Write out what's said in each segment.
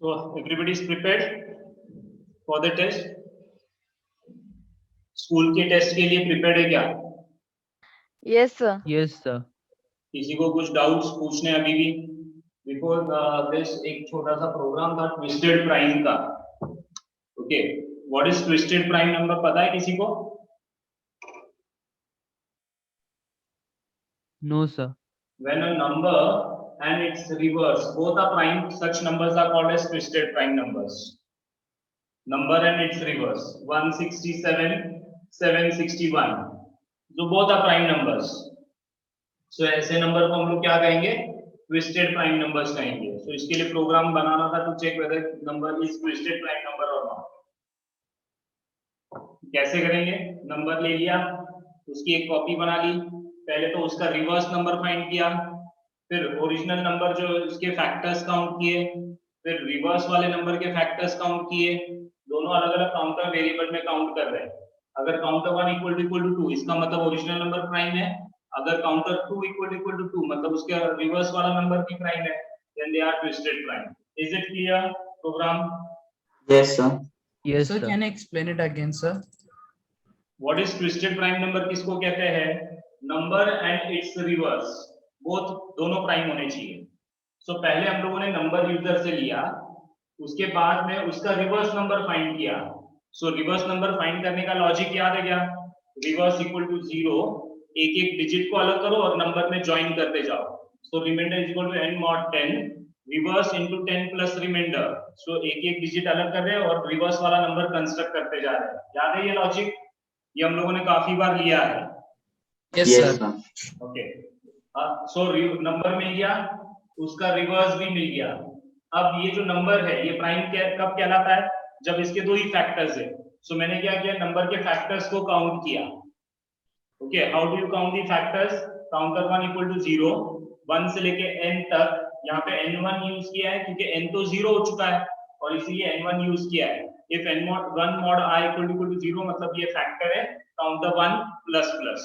So everybody is prepared for the test? School के test के लिए प्रिपेयर्ड है क्या? Yes, sir. Yes, sir. किसी को कुछ डाउट्स पूछने अभी भी? बिफोर दिस एक छोटा सा प्रोग्राम था ट्विस्टेड प्राइम का. Okay, what is twisted prime number पता है किसी को? No, sir. When a number and its reverse both are prime, such numbers are called as twisted prime numbers. Number and its reverse 167, 761, so both are prime numbers. So ऐसे number को हम लोग क्या कहेंगे? ट्विस्टेड प्राइम नंबर्स कहेंगे. So इसके लिए programme बनाना था to check whether number is twisted prime number or not. कैसे करेंगे? नंबर ले लिया, उसकी एक कॉपी बना ली, पहले तो उसका रिवर्स नंबर फाइंड किया, फिर ओरिजिनल नंबर जो उसके फैक्टर्स काउंट किए, फिर रिवर्स वाले नंबर के फैक्टर्स काउंट किए. दोनों अलग अलग काउंटर वेरिएबल में काउंट कर रहे हैं. अगर काउंटर 1 इक्वल टू 2 इसका मतलब ओरिजिनल नंबर प्राइम है. अगर काउंटर 2 इक्वल टू 2 मतलब उसका रिवर्स वाला नंबर भी प्राइम है. Then they are twisted prime. Is it clear program? Yes, sir. Yes, Sir, sir. can you explain it again, sir? What is twisted prime number किसको कहते हैं? Number and it's reverse both दोनों prime होने चाहिए. सो पहले हम लोगों ने नंबर यूजर से लिया, उसके बाद में उसका रिवर्स नंबर फाइंड किया. सो रिवर्स नंबर फाइंड करने का लॉजिक याद है क्या? रिवर्स इक्वल टू 0, एक एक डिजिट को अलग करो और नंबर में ज्वाइन करते जाओ. So reminder is equal to n mod 10 reverse into 10 plus reminder. So एक एक डिजिट अलग कर रहे हैं और रिवर्स वाला नंबर कंस्ट्रक्ट करते जा रहे हैं. याद है ये लॉजिक? ये हम लोगों ने काफी बार लिया है. Yes, Yes, sir. sir. Okay, so number मिल गया, उसका रिवर्स भी मिल गया. अब ये जो नंबर है ये प्राइम कब कहलाता है? जब इसके दो ही फैक्टर्स है. सो मैंने क्या किया? नंबर के फैक्टर्स को काउंट किया. Okay, how do you count the factors? Counter 1 equal to 0, 1 से लेके n तक. यहाँ पे n1 यूज किया है क्योंकि n तो 0 हो चुका है और इसीलिए n1 यूज किया है. If n mod 1 mod i equal to 0 मतलब ये फैक्टर है counter 1 plus plus.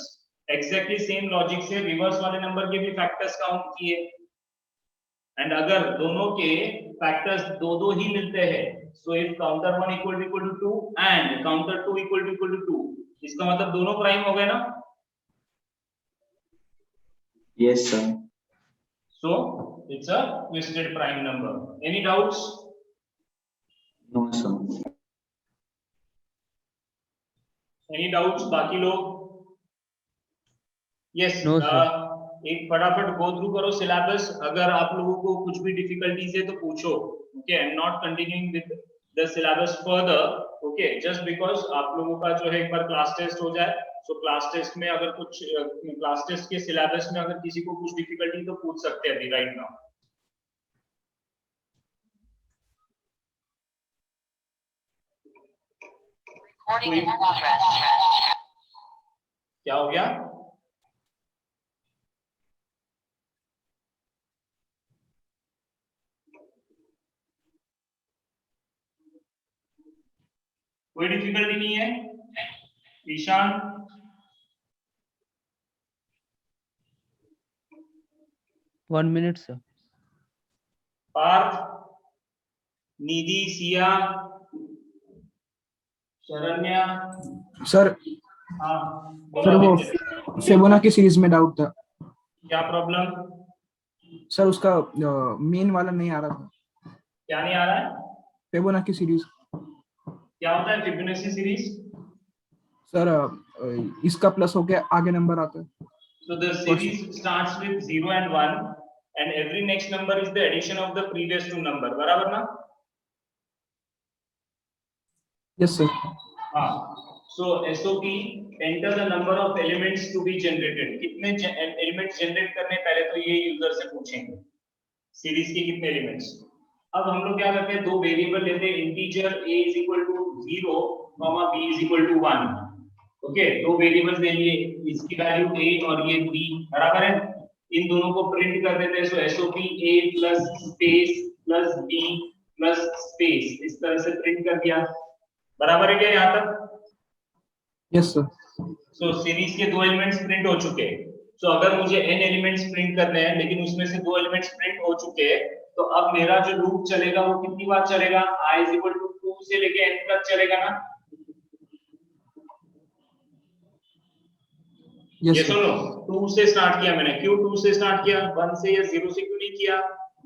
Exactly same logic से रिवर्स वाले नंबर के भी फैक्टर्स काउंट किए. एंड अगर दोनों के फैक्टर्स दो ही मिलते हैं, so if counter 1 equal to 2 and counter 2 equal to 2, इसका मतलब दोनों प्राइम हो गए ना? Yes, sir. So it's a twisted prime number. Any doubts? No, sir. Any doubts? बाकी लोग? Yes. No, sir. एक फटाफट गो थ्रू करो सिलेबस. अगर आप लोगों को कुछ भी डिफिकल्टीज है तो पूछो. Okay, I am not continuing with the syllabus further. Okay, just because आप लोगों का जो है एक बार क्लास टेस्ट हो जाए. सो क्लास टेस्ट में अगर कुछ क्लास टेस्ट के सिलेबस में अगर किसी को कुछ डिफिकल्टी तो पूछ सकते हैं अभी राइट नाउ. क्या हो गया? कोई डिफिकल्टी नहीं है? Ishaan? One minute, sir. Parth? Nidhi? Siya? Sharanya? Sir हाँ सर वो फिबोनाची सीरीज में डाउट था. क्या प्रॉब्लम? सर उसका मेन वाला नहीं आ रहा था. क्या नहीं आ रहा है? Fibonacci series. क्या होता है फिबोनाची सीरीज? सर इसका प्लस होके आगे नंबर आता है. So the series starts with 0 and 1 and every next number is the addition of the previous two number. बराबर ना? Yes sir. हाँ. So SOP enter the number of elements to be generated. कितने elements generate करने पहले तो ये user से पूछेंगे. सीरीज के कितने एलिमेंट्स? अब हम लोग क्या करते हैं? दो वेरिएबल लेते हैं. Integer a is equal to 0, b is equal to 1. Okay, दो वेरिएबल्स ले लिए, इसकी वैल्यू a और ये b बराबर है. इन दोनों को प्रिंट कर देते हैं. सो SOP a plus space plus b plus space इस तरह से प्रिंट कर दिया. बराबर है क्या यहाँ तक? Yes sir. सो सीरीज के दो एलिमेंट्स प्रिंट हो चुके हैं. सो अगर मुझे n एलिमेंट्स प्रिंट करने हैं लेकिन उसमें से दो एलिमेंट्स प्रिंट हो चुके हैं, तो अब मेरा जो लूप चलेगा वो कितनी बार चलेगा, i = 2 से लेके n तक चलेगा ना। Yes, ये sir. सुनो, 2 से स्टार्ट किया मैंने, क्यों 2 से स्टार्ट किया, 1 से या 0 से क्यों नहीं किया,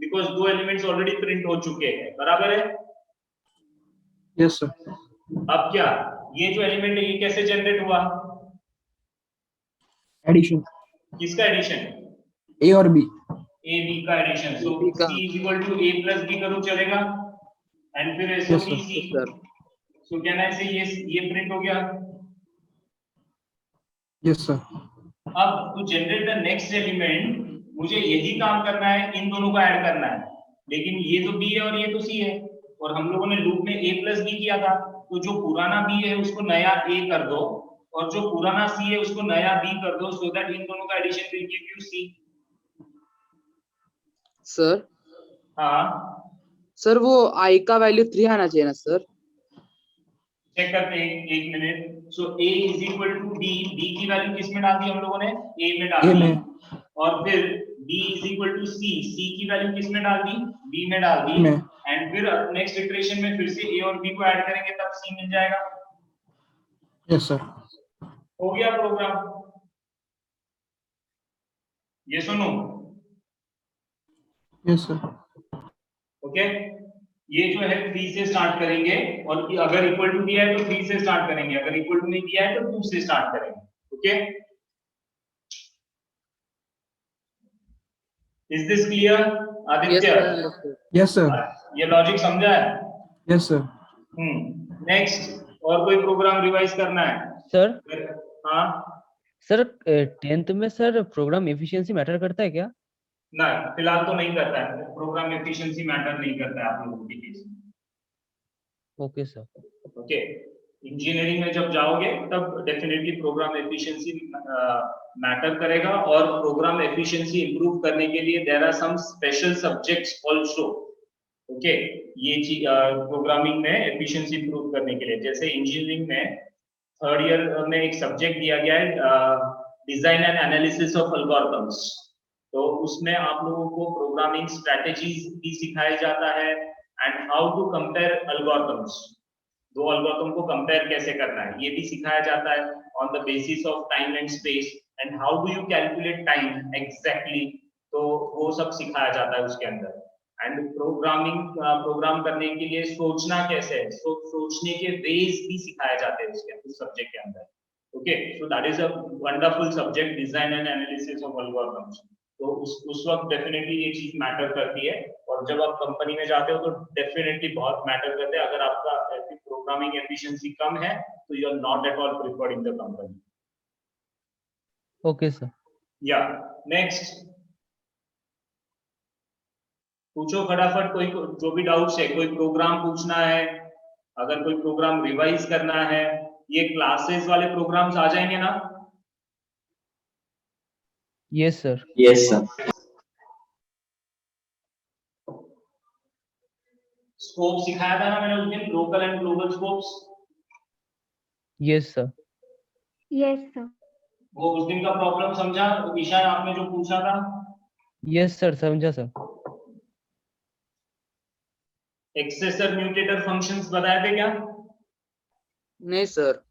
बिकॉज दो एलिमेंट्स ऑलरेडी प्रिंट हो चुके हैं, बराबर है। Yes, sir. अब क्या, ये जो एलिमेंट है ये कैसे जनरेट हुआ, Addition. किसका एडिशन, A और B. a b का एडिशन, सो B का। c = a + b करूं चलेगा, एंड फिर Yes, sir. SOPC, sir. So can I say ये प्रिंट हो गया। Yes, sir. अब to generate the next element मुझे यही काम करना है, इन दोनों को ऐड करना है, लेकिन ये तो b है और ये तो c है, और हम लोगों ने लूप में a + b किया था, तो जो पुराना b है उसको नया a कर दो, और जो पुराना c है उसको नया b कर दो, सो दैट इन दोनों का addition will give you c। Sir हाँ सर वो i का वैल्यू 3 आना चाहिए ना सर। चेक करते हैं, एक minute. So a = b, b की वैल्यू किस में डाल दी हम लोगों ने, a में डाल A दी, में. और फिर b = c, c की वैल्यू किस में डाल दी, b में डाल दी, में. एंड फिर नेक्स्ट इटरेशन में फिर से a और b को ऐड करेंगे तब c मिल जाएगा। Yes, sir. हो गया प्रोग्राम, ये सुनो, Yes, sir. ओके। ये जो है 3 से स्टार्ट करेंगे, और अगर इक्वल टू दिया है तो 3 से स्टार्ट करेंगे, अगर इक्वल टू नहीं दिया है तो 2 से स्टार्ट करेंगे, okay. Is this clear Aditya? Yes, sir. ये लॉजिक समझा है? Yes, sir. नेक्स्ट, और कोई प्रोग्राम रिवाइज करना है? सर हाँ सर 10th में सर प्रोग्राम एफिशिएंसी मैटर करता है क्या? ना, फिलहाल तो नहीं करता है, प्रोग्राम एफिशिएंसी मैटर नहीं करता है आप लोगों के केस में, ओके सर। ओके। इंजीनियरिंग में जब जाओगे तब डेफिनेटली प्रोग्राम एफिशिएंसी मैटर करेगा, और प्रोग्राम एफिशिएंसी इंप्रूव करने के लिए there are some special subjects also, okay. ये चीज प्रोग्रामिंग में एफिशिएंसी इंप्रूव करने के लिए, जैसे इंजीनियरिंग में 3rd ईयर में एक सब्जेक्ट दिया गया है design and analysis of algorithms, तो उसमें आप लोगों को प्रोग्रामिंग स्ट्रेटजीज भी सिखाया जाता है, and how to compare algorithms, दो एल्गोरिथम को कंपेयर कैसे करना है ये भी सिखाया जाता है, on the basis of time and space, and how do you calculate time exactly, तो वो सब सिखाया जाता है उसके अंदर। एंड प्रोग्राम करने के लिए सोचना कैसे है, सोचने के वेज भी सिखाए जाते हैं उसके उस सब्जेक्ट के अंदर, okay. So that is a wonderful subject, design and analysis of algorithms. तो उस वक्त डेफिनेटली ये चीज मैटर करती है, और जब आप कंपनी में जाते हो तो डेफिनेटली बहुत मैटर करते हैं। अगर आपका प्रोग्रामिंग एफिशिएंसी कम है तो you are not at all preferred in the company. Okay sir. या नेक्स्ट, पूछो फटाफट, कोई जो भी डाउट्स है, कोई प्रोग्राम पूछना है, अगर कोई प्रोग्राम रिवाइज करना है, ये क्लासेस वाले प्रोग्राम्स आ जाएंगे ना? Yes sir. Yes, sir. Scope सिखाया था ना मैंने उस दिन, local and global scopes, yes sir. Yes, sir. वो उस दिन का प्रॉब्लम समझा ईशान, आपने जो पूछा था? यस सर, समझा सर। एक्सेसर म्यूटेटर फंक्शंस बताए थे क्या? नहीं sir.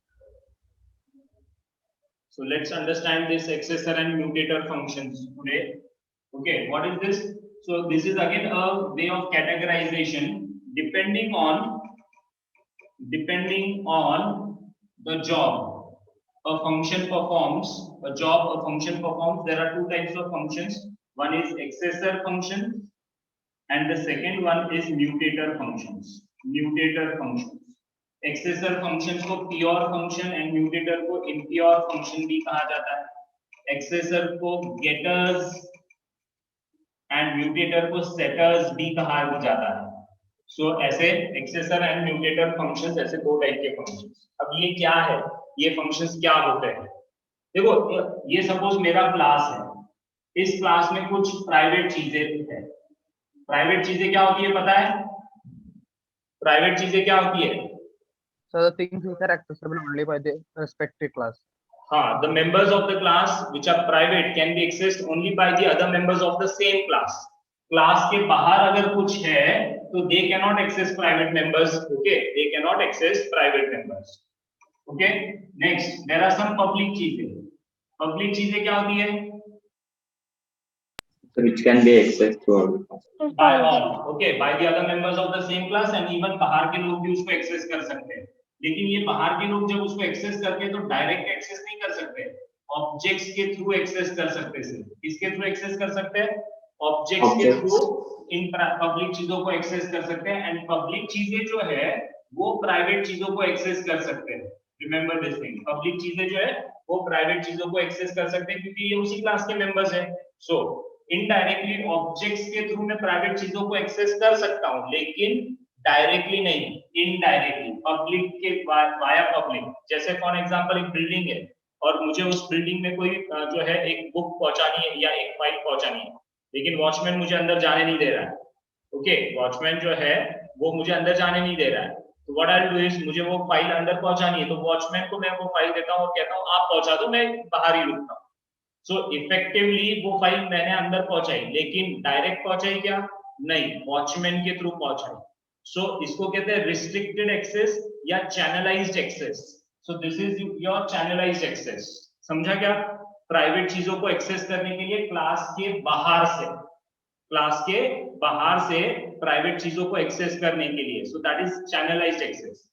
So let's understand this accessor and mutator functions today. Okay, what is this? So this is again a way of categorization depending on the job a function performs. A job a function performs. There are two types of functions. One is accessor function, and the second one is mutator functions. Mutator functions. एक्सेसर functions को pure function and mutator को impure function भी कहा जाता है। एक्सेसर को Gators and mutator को setters भी कहा जाता है। सो ऐसे एक्सेसर एंड म्यूटेटर फंक्शंस, ऐसे दो टाइप के फंक्शंस। अब ये क्या है, ये फंक्शंस क्या होते हैं? देखो, ये सपोज मेरा क्लास है, इस क्लास में कुछ प्राइवेट चीजें है। प्राइवेट चीजें क्या होती है पता है? प्राइवेट चीजें क्या होती है? So the things which are accessible only by the respective class. हाँ, the members of the class which are private can be accessed only by the other members of the same class. Class के बाहर अगर कुछ है तो they can not access private members. Okay, they can not access private members. Okay, next there are some public चीजें. Public चीजें क्या होती है? which can be accessed through all. by all. Okay, by the other members of the same class and even बाहर के लोग भी उसको एक्सेस कर सकते हैं. लेकिन ये बाहर के लोग जब उसको एक्सेस करते हैं तो डायरेक्ट एक्सेस नहीं कर सकते, ऑब्जेक्ट्स के थ्रू एक्सेस कर सकते हैं. किसके थ्रू एक्सेस कर सकते हैं? ऑब्जेक्ट्स के थ्रू इन पब्लिक चीजों को एक्सेस कर सकते हैं. एंड पब्लिक चीजें जो है वो प्राइवेट चीजों को एक्सेस कर सकते हैं. रिमेंबर दिस थिंग, पब्लिक चीजें जो है वो प्राइवेट चीजों को एक्सेस कर सकते हैं क्योंकि ये उसी क्लास के मेंबर्स हैं. सो इनडायरेक्टली ऑब्जेक्ट्स के थ्रू मैं प्राइवेट चीजों को एक्सेस कर सकता हूं, लेकिन डायरेक्टली नहीं, इनडायरेक्टली पब्लिक के वाया पब्लिक. जैसे फॉर एग्जांपल एक बिल्डिंग है और मुझे उस बिल्डिंग में कोई जो है एक बुक पहुंचानी है या एक फाइल पहुंचानी है, लेकिन वॉचमैन मुझे अंदर जाने नहीं दे रहा है. ओके, वॉचमैन जो है वो मुझे अंदर जाने नहीं दे रहा है. तो what I will do is, मुझे वो फाइल अंदर पहुंचानी है तो वॉचमैन को मैं वो फाइल देता हूं और कहता हूं आप पहुंचा दो, मैं बाहर ही रुकता हूं. सो इफेक्टिवली वो फाइल मैंने अंदर पहुंचाई, लेकिन डायरेक्ट पहुंचाई क्या? नहीं, वॉचमैन के थ्रू पहुंचाई. सो इसको कहते हैं रिस्ट्रिक्टेड एक्सेस या channelized access. So this is your channelized access. समझा क्या? प्राइवेट चीजों को एक्सेस करने के लिए क्लास के बाहर से, क्लास के बाहर से प्राइवेट चीजों को एक्सेस करने के लिए. So that is channelized access.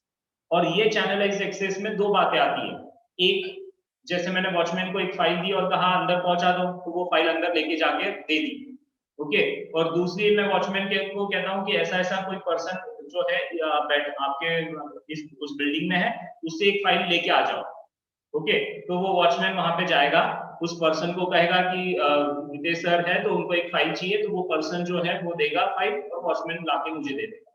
और ये चैनलाइज्ड एक्सेस में दो बातें आती है. एक, जैसे मैंने वॉचमैन को एक फाइल दी और कहा अंदर पहुंचा दो, तो वो फाइल अंदर लेके जाके दे दी. ओके, और दूसरी मैं वॉचमैन को कहता हूं कि ऐसा ऐसा कोई पर्सन जो है आपके उस बिल्डिंग में है, उससे एक फाइल लेके आ जाओ. ओके, तो वो वॉचमैन वहां पे जाएगा, उस पर्सन को कहेगा कि विदेश सर है तो उनको एक फाइल चाहिए, तो वो पर्सन जो है वो देगा फाइल और वॉचमैन लाके मुझे दे देगा.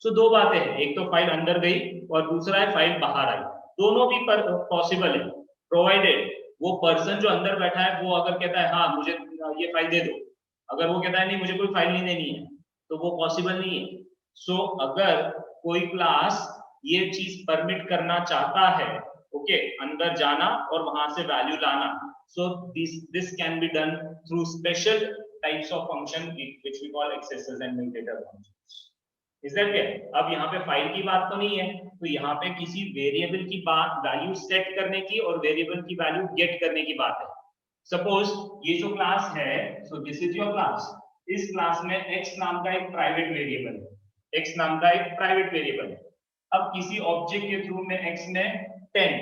सो दो बातें हैं, एक तो फाइल अंदर गई और दूसरा है फाइल बाहर आई. दोनों भी पॉसिबल है, प्रोवाइडेड वो पर्सन जो अंदर बैठा है वो अगर कहता है हाँ मुझे ये फाइल दे दो, अगर वो कहता है नहीं मुझे कोई फाइल नहीं देनी है, तो वो पॉसिबल नहीं है. सो अगर कोई क्लास ये चीज परमिट करना चाहता है, ओके, अंदर जाना और वहां से वैल्यू लाना, so this can be done through special types of function which we call accesses and mutator functions. Is that clear? अब यहाँ पे फाइल की बात तो नहीं है, तो यहाँ पे किसी वेरिएबल की बात वैल्यू सेट करने की और वेरिएबल की वैल्यू गेट करने की बात है. सपोज ये जो क्लास है, सो दिस इज योर क्लास. इस क्लास में x नाम का एक प्राइवेट वेरिएबल है, x नाम का एक प्राइवेट वेरिएबल है. अब किसी ऑब्जेक्ट के थ्रू में x में 10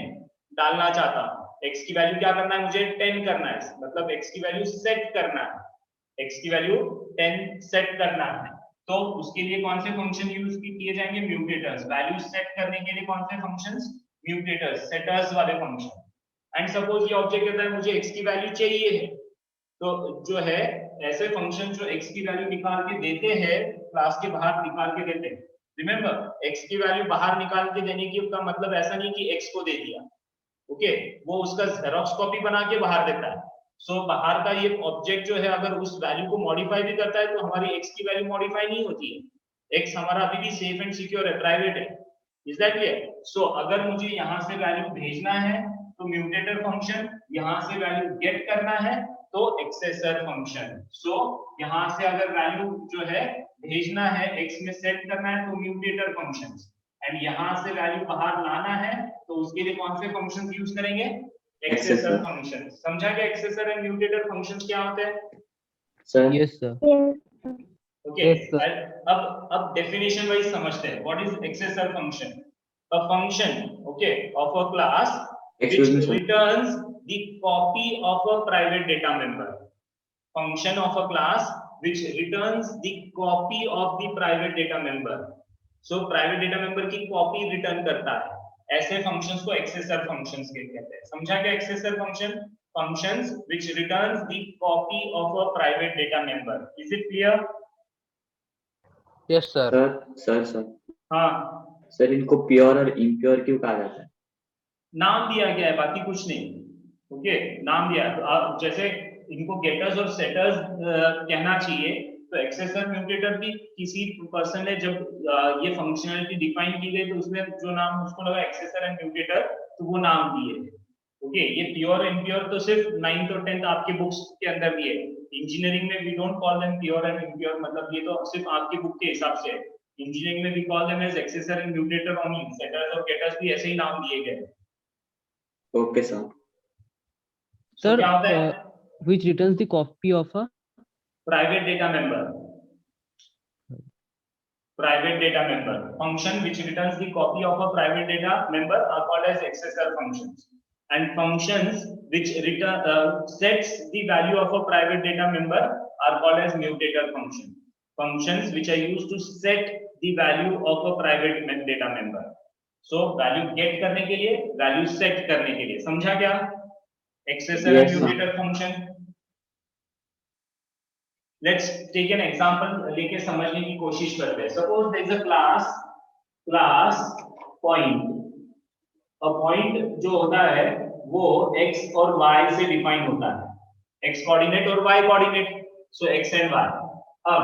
डालना चाहता हूं. x की वैल्यू क्या करना है? मुझे 10 करना है, मतलब x की वैल्यू सेट करना है, x की वैल्यू 10 सेट करना है. तो उसके लिए कौन से फंक्शन यूज किए जाएंगे? म्यूटेटर्स. वैल्यू सेट करने के लिए कौन से फंक्शंस? म्यूटेटर्स, सेटर्स वाले फंक्शन. एंड सपोज ये ऑब्जेक्ट कहता है मुझे x की वैल्यू चाहिए है, तो जो है ऐसे फंक्शन जो x की वैल्यू निकाल के देते हैं, क्लास के बाहर निकाल के देते हैं. रिमेंबर, x की वैल्यू बाहर निकाल के देने की का मतलब ऐसा नहीं कि x को दे दिया. ओके, वो उसका जेरॉक्स कॉपी बना के बाहर देता है. सो बाहर का ये ऑब्जेक्ट जो है अगर उस वैल्यू को मॉडिफाई भी करता है तो हमारी x की वैल्यू मॉडिफाई नहीं होती है. x हमारा अभी भी सेफ एंड सिक्योर है, प्राइवेट है. Is that clear? सो अगर मुझे यहाँ से वैल्यू भेजना है तो म्यूटेटर फंक्शन, यहाँ से वैल्यू गेट करना है तो एक्सेसर फंक्शन. सो यहाँ से अगर वैल्यू जो है भेजना है, x में सेट करना है तो म्यूटेटर फंक्शन, एंड यहाँ से वैल्यू बाहर लाना है तो उसके लिए कौन से फंक्शन यूज करेंगे? एक्सेसर फंक्शन. समझा क्या एक्सेसर एंड म्यूटेटर फंक्शंस क्या होते हैं? Sir yes sir. Yes. Okay, अब डेफिनेशन वाइज समझते हैं. What is एक्सेसर function? A function, okay, of a class Excuse me, which sir. returns the copy of a private data member. Function of a class which returns the copy of the private data member. So private data member की copy return करता है. ऐसे functions को accessor functions कहते हैं. समझा क्या accessor function? Functions which returns the copy of a private data member. Is it clear? Yes sir. Sir हाँ, सर इनको प्योर और इम्प्योर क्यों कहा जाता है? नाम दिया गया है, बाकी कुछ नहीं. ओके, नाम दिया है. तो आप जैसे इनको गेटर्स और सेटर्स कहना चाहिए, तो एक्सेसर म्यूटेटर भी किसी पर्सन ने जब ये फंक्शनैलिटी डिफाइन की गई तो उसने जो नाम उसको लगा एक्सेसर एंड म्यूटेटर, तो वो नाम दिए. ओके, ये प्योर इम्प्योर तो सिर्फ 9th और 10th आपके बुक्स के अंदर दिए. इंजीनियरिंग में we don't call them pure and impure, मतलब ये तो सिर्फ आपकी बुक के हिसाब से है। इंजीनियरिंग में we call them as accessor and mutator only. Setters और गेटर्स भी ऐसे ही नाम दिए गए। Okay sir. So Sir, क्या होता है? which returns the copy of a Private data member. Private data member. Function which returns the copy of a private data member are called as accessor functions. And functions which sets the value of a private data member are called as mutator function. Functions which are used to set the value of a private data member. So value get करने के लिए, value set करने के लिए, समझा क्या? Accessor Yes, and sir. mutator function. Let's take an example लेके समझने की कोशिश करते हैं। Suppose there is a class point. A point जो होता है वो x और y से डिफाइन होता है, x कोऑर्डिनेट और y coordinate, so x and y। अब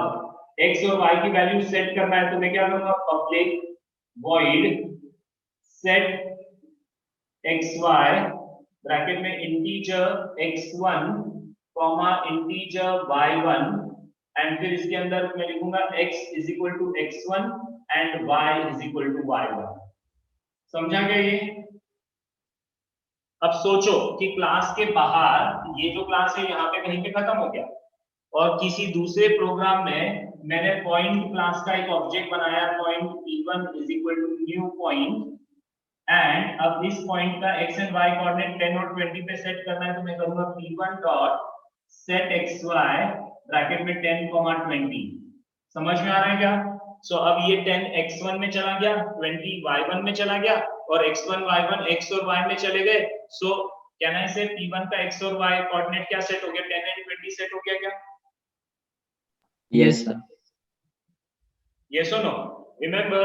x और y की वैल्यू सेट करना है तो मैं क्या करूंगा, public void set xy bracket में integer x1 comma integer y1 and फिर इसके अंदर मैं लिखूंगा x is equal to x1 and y is equal to y1। समझा क्या ये? अब सोचो कि क्लास के बाहर ये जो क्लास है यहाँ पे कहीं पे खत्म हो गया और किसी दूसरे प्रोग्राम में मैंने पॉइंट क्लास का एक ऑब्जेक्ट बनाया, point p1 is equal to new point, and अब इस पॉइंट का x एंड y कोऑर्डिनेट 10 और 20 पे सेट करना है तो मैं करूंगा p1 dot set xy bracket में 10, 20। समझ में आ रहा है क्या? सो अब ये 10 x1 में चला गया, 20 y1 में चला गया और x1 y1 x और y में चले गए। सो कैन आई से p1 का x और y कोऑर्डिनेट क्या सेट हो गया, 10 एंड 20 सेट हो गया क्या? Yes sir. यस और नो? रिमेंबर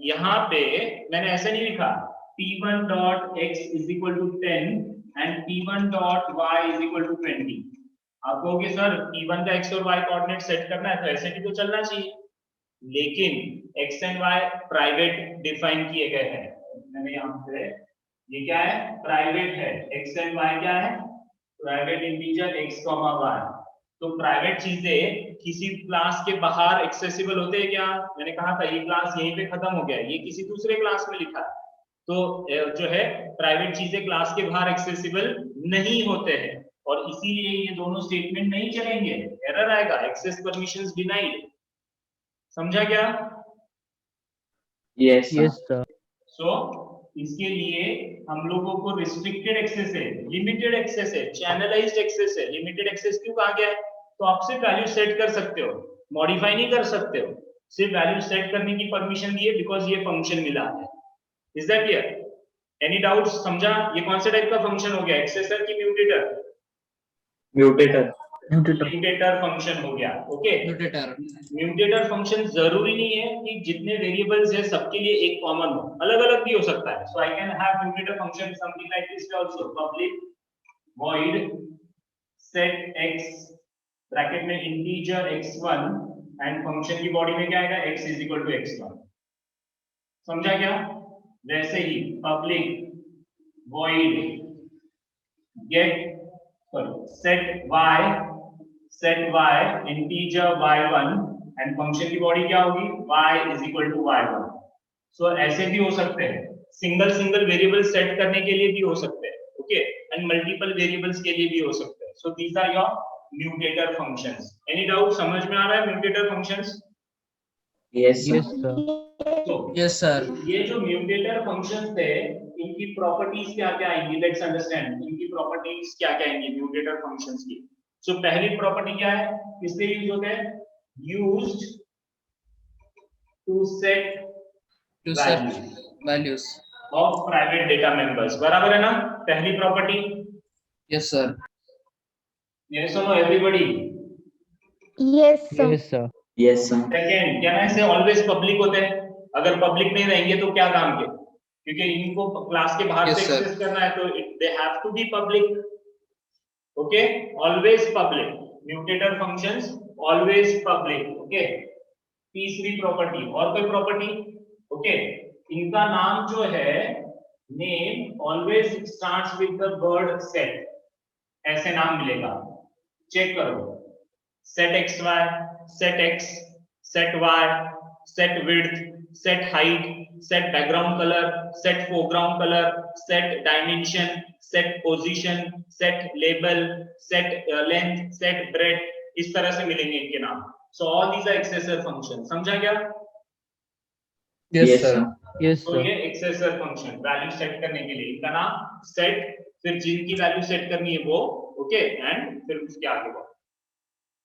यहाँ पे मैंने ऐसे नहीं लिखा p1 dot x is equal to 10 and p1 dot y is equal to 20। आप कहोगे सर p1 का x और y कोऑर्डिनेट सेट करना है तो ऐसे भी तो चलना चाहिए, लेकिन x and y private define किए गए हैं। मैंने यहाँ पे ये क्या है, प्राइवेट है, x एंड y क्या है, प्राइवेट इंटीजर x, y। तो प्राइवेट चीजें किसी क्लास के बाहर एक्सेसिबल होते हैं क्या? मैंने कहा था ये क्लास यहीं पे खत्म हो गया, ये किसी दूसरे क्लास में लिखा है, तो जो है प्राइवेट चीजें क्लास के बाहर एक्सेसिबल नहीं होते हैं और इसीलिए ये दोनों स्टेटमेंट नहीं चलेंगे, एरर आएगा, एक्सेस परमिशंस डिनाइड। समझा क्या? यस yes sir सो इसके लिए हम लोगों को रिस्ट्रिक्टेड एक्सेस है, लिमिटेड एक्सेस है, चैनलाइज्ड एक्सेस है। लिमिटेड एक्सेस क्यों कहा गया है? तो आप सिर्फ वैल्यू सेट कर सकते हो, मॉडिफाई नहीं कर सकते हो, सिर्फ वैल्यू सेट करने की परमिशन दी है बिकॉज ये फंक्शन मिला है। Is that clear? Any doubts? समझा? ये कौन से टाइप का फंक्शन हो गया, एक्सेसर की म्यूटेटर? म्यूटेटर। म्यूटेटर फंक्शन हो गया। ओके, म्यूटेटर फंक्शन जरूरी नहीं है कि जितने वेरिएबल्स है सबके लिए एक कॉमन हो, अलग अलग भी हो सकता है। So I can have mutator function something like this also, public void set x bracket में इंटीजर x1 एंड फंक्शन की बॉडी में क्या आएगा, x is equal to x1। समझा क्या? वैसे ही public void get set y integer y1 and function की बॉडी क्या होगी, y is equal to y1। So ऐसे भी हो सकते हैं, सिंगल वेरिएबल सेट करने के लिए भी हो सकते हैं, ओके, एंड मल्टीपल वेरिएबल्स के लिए भी हो सकते हैं। So these are your mutator functions. Any doubt? समझ में आ रहा है mutator functions? Yes yes sir तो यस सर। ये जो म्यूटेटर फंक्शंस थे इनकी प्रॉपर्टीज क्या क्या आएंगी, लेट्स अंडरस्टैंड इनकी प्रॉपर्टीज क्या क्या आएंगी म्यूटेटर फंक्शंस की। सो पहली प्रॉपर्टी क्या है, किससे यूज होते हैं, used to set values of private data members. बराबर है ना पहली प्रॉपर्टी? Yes sir. यस और no everybody? Yes, sir. yes sir yes sir. Second, क्या ऐसे ऑलवेज पब्लिक होते हैं? अगर पब्लिक नहीं रहेंगे तो क्या काम के, क्योंकि इनको क्लास के बाहर से Yes, sir. एक्सेस करना है तो they have to be public. Okay, always public, mutator functions always public. Okay, तीसरी प्रॉपर्टी, और कोई प्रॉपर्टी? ओके, इनका नाम जो है, name always starts with the word set, ऐसे नाम मिलेगा। चेक करो, set xy, set x, set y, set width, set height, set background color, set foreground color, set dimension, set position, set label, set length, set breadth, इस तरह से मिलेंगे इनके नाम. So all these are accessor functions. समझा क्या? Yes, Yes, sir. sir. Yes, तो sir. ये accessor function वैल्यू सेट करने के लिए इनका नाम set, फिर जिनकी वैल्यू सेट करनी है वो, ओके, एंड फिर उसके आगे वो.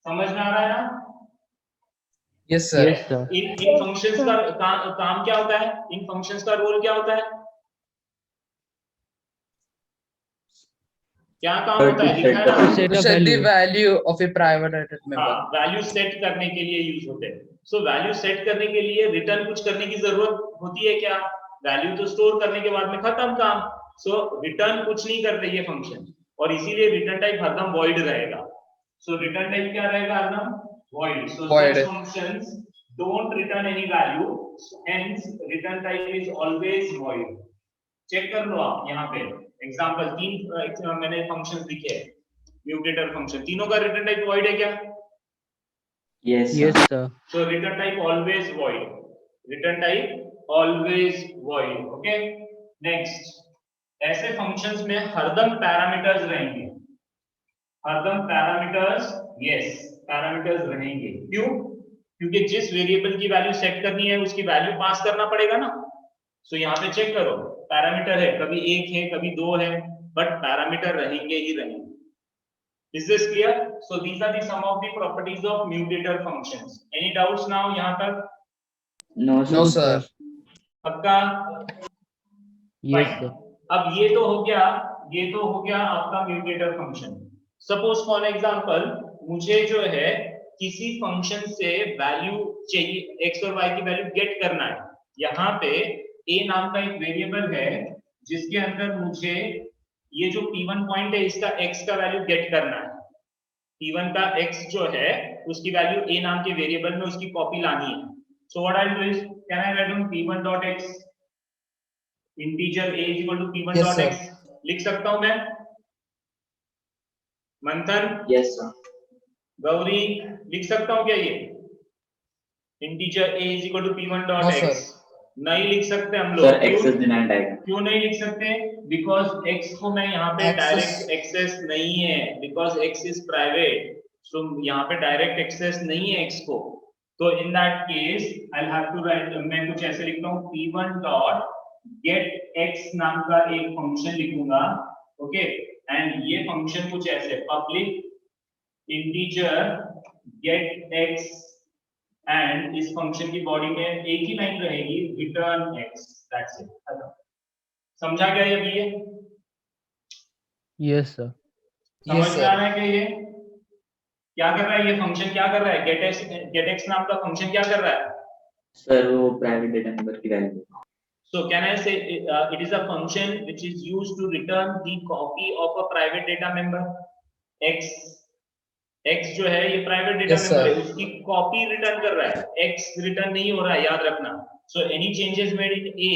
समझ में आ रहा है ना? Yes, sir. Yes, sir. इन फंक्शंस का काम क्या होता है? इन फंक्शंस का रोल क्या होता है? क्या काम होता है? लिखा है ना? Set To a set the value. value of a private data member. हाँ, वैल्यू सेट करने के लिए यूज होते हैं. सो वैल्यू सेट करने के लिए रिटर्न कुछ करने की जरूरत होती है क्या? वैल्यू तो स्टोर करने के बाद में खत्म काम. सो रिटर्न कुछ नहीं कर रही है फंक्शन, और इसीलिए रिटर्न टाइप हरदम वॉइड रहेगा. सो रिटर्न टाइप क्या रहेगा हरदम? Void. So Void. such functions don't return any value, hence return type is always void. Check कर लो आप यहाँ पे एग्जांपल. तीन मैंने फंक्शंस लिखे हैं, म्यूटेटर फंक्शन, तीनों का रिटर्न टाइप वॉइड है क्या? Yes, sir. Yes, sir. So return type always void. Return type always void. Okay. Next, ऐसे functions में हरदम पैरामीटर्स रहेंगे. हरदम पैरामीटर्स, yes, पैरामीटर्स रहेंगे. क्यों? क्योंकि जिस वेरिएबल की वैल्यू सेट करनी है उसकी वैल्यू पास करना पड़ेगा ना. सो यहाँ पे चेक करो, पैरामीटर है, कभी एक है कभी दो है, बट पैरामीटर रहेंगे ही रहेंगे. Is this clear? So these are the some of the properties of mutator functions. Any doubts now यहाँ तक? No, sir. No, sir. पक्का? Yes, Fine. sir. अब ये तो हो गया आपका mutator function. Suppose for example मुझे जो है किसी फंक्शन से वैल्यू चाहिए, x और y की वैल्यू गेट करना है. यहाँ पे a नाम का एक वेरिएबल है जिसके अंदर मुझे ये जो p1 पॉइंट है इसका x का वैल्यू गेट करना है. p1 का x जो है उसकी वैल्यू a नाम के वेरिएबल में उसकी कॉपी लानी है. So what I do is, can I write down p1.x integer a is equal to p1.x. लिख सकता हूं मैं? मंथन, Yes, sir. गौरी, लिख सकता हूं क्या ये integer a is equal to p1.x? No, sir. नहीं लिख सकते हम Sir, लोग. access denied आएगा. क्यों नहीं लिख सकते? बिकॉज x को मैं यहाँ पे Access- डायरेक्ट एक्सेस नहीं है, because x is private. So यहाँ पे डायरेक्ट एक्सेस नहीं है x को. तो in that case I have to write, मैं कुछ ऐसे लिखता हूँ p1 डॉट गेट x नाम का एक फंक्शन लिखूंगा. ओके, एंड ये फंक्शन कुछ ऐसे public integer get x, and इस फंक्शन की बॉडी में एक ही लाइन रहेगी, रिटर्न x. That's it. समझा गया ये भी? ये Yes, sir. समझ Yes, में आ sir. रहा है कि ये क्या कर रहा है? ये फंक्शन क्या कर रहा है? गेट एक्स नाम का फंक्शन क्या कर रहा है? Sir, वो private data member की value. So can I say it is a function which is used to return the copy of a private data member. x जो है ये प्राइवेट डेटा Yes, मेंबर है, sir. उसकी copy return कर रहा है. x return नहीं हो रहा है, याद रखना. So any changes made in a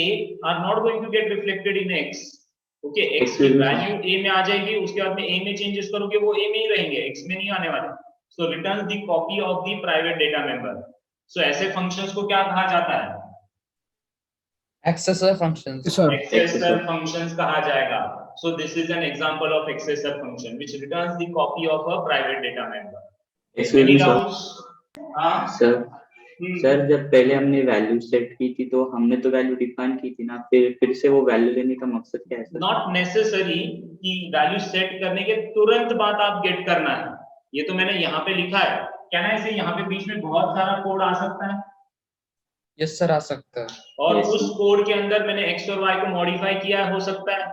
are not going to get reflected in x. Okay, x की वैल्यू a में आ जाएगी, उसके बाद में a में चेंजेस करोगे वो a में ही रहेंगे, x में नहीं आने वाले. So returns the copy of the private data member. So ऐसे functions को क्या कहा जाता है? Accessor functions. Yes, sir. Accessor functions कहा जाएगा. So this is an example of accessor function which returns the copy of a private data member. Excuse Any me, sir. doubts? हाँ? Sir, sir जब पहले हमने वैल्यू सेट की थी तो हमने तो वैल्यू डिफाइन की थी ना, फिर से वो वैल्यू लेने का मकसद क्या है सर? Not necessary कि वैल्यू सेट करने के तुरंत बाद आप गेट करना है. ये तो मैंने यहाँ पे लिखा है. क्या ना ऐसे यहाँ पे बीच में बहुत सारा कोड आ सकता है, Yes, sir, आ सकता है. और Yes, उस कोड के अंदर मैंने x और y को मॉडिफाई किया हो सकता है.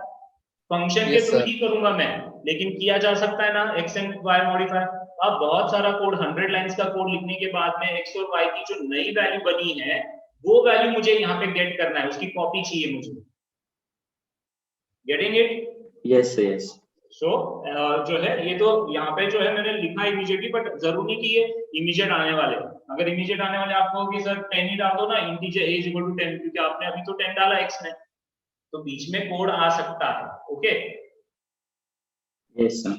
फंक्शन के Yes, थ्रू sir. ही करूंगा मैं, लेकिन किया जा सकता है ना x एंड y मॉडिफाई. अब बहुत सारा कोड, 100 लाइंस का कोड लिखने के बाद में x और y की जो नई वैल्यू बनी है वो वैल्यू मुझे यहाँ पे गेट करना है, उसकी कॉपी चाहिए मुझे. Getting it? Yes, sir, yes. सो जो है ये तो यहाँ पे जो है मैंने लिखा इमीडिएटली, बट जरूरी नहीं कि ये इमीडिएट आने वाले. अगर इमीडिएट आने वाले आप कहोगे सर 10 ही डाल दो ना, integer a is equal to 10, क्योंकि आपने अभी तो 10 डाला x में, तो बीच में कोड आ सकता है. Okay, Yes, sir.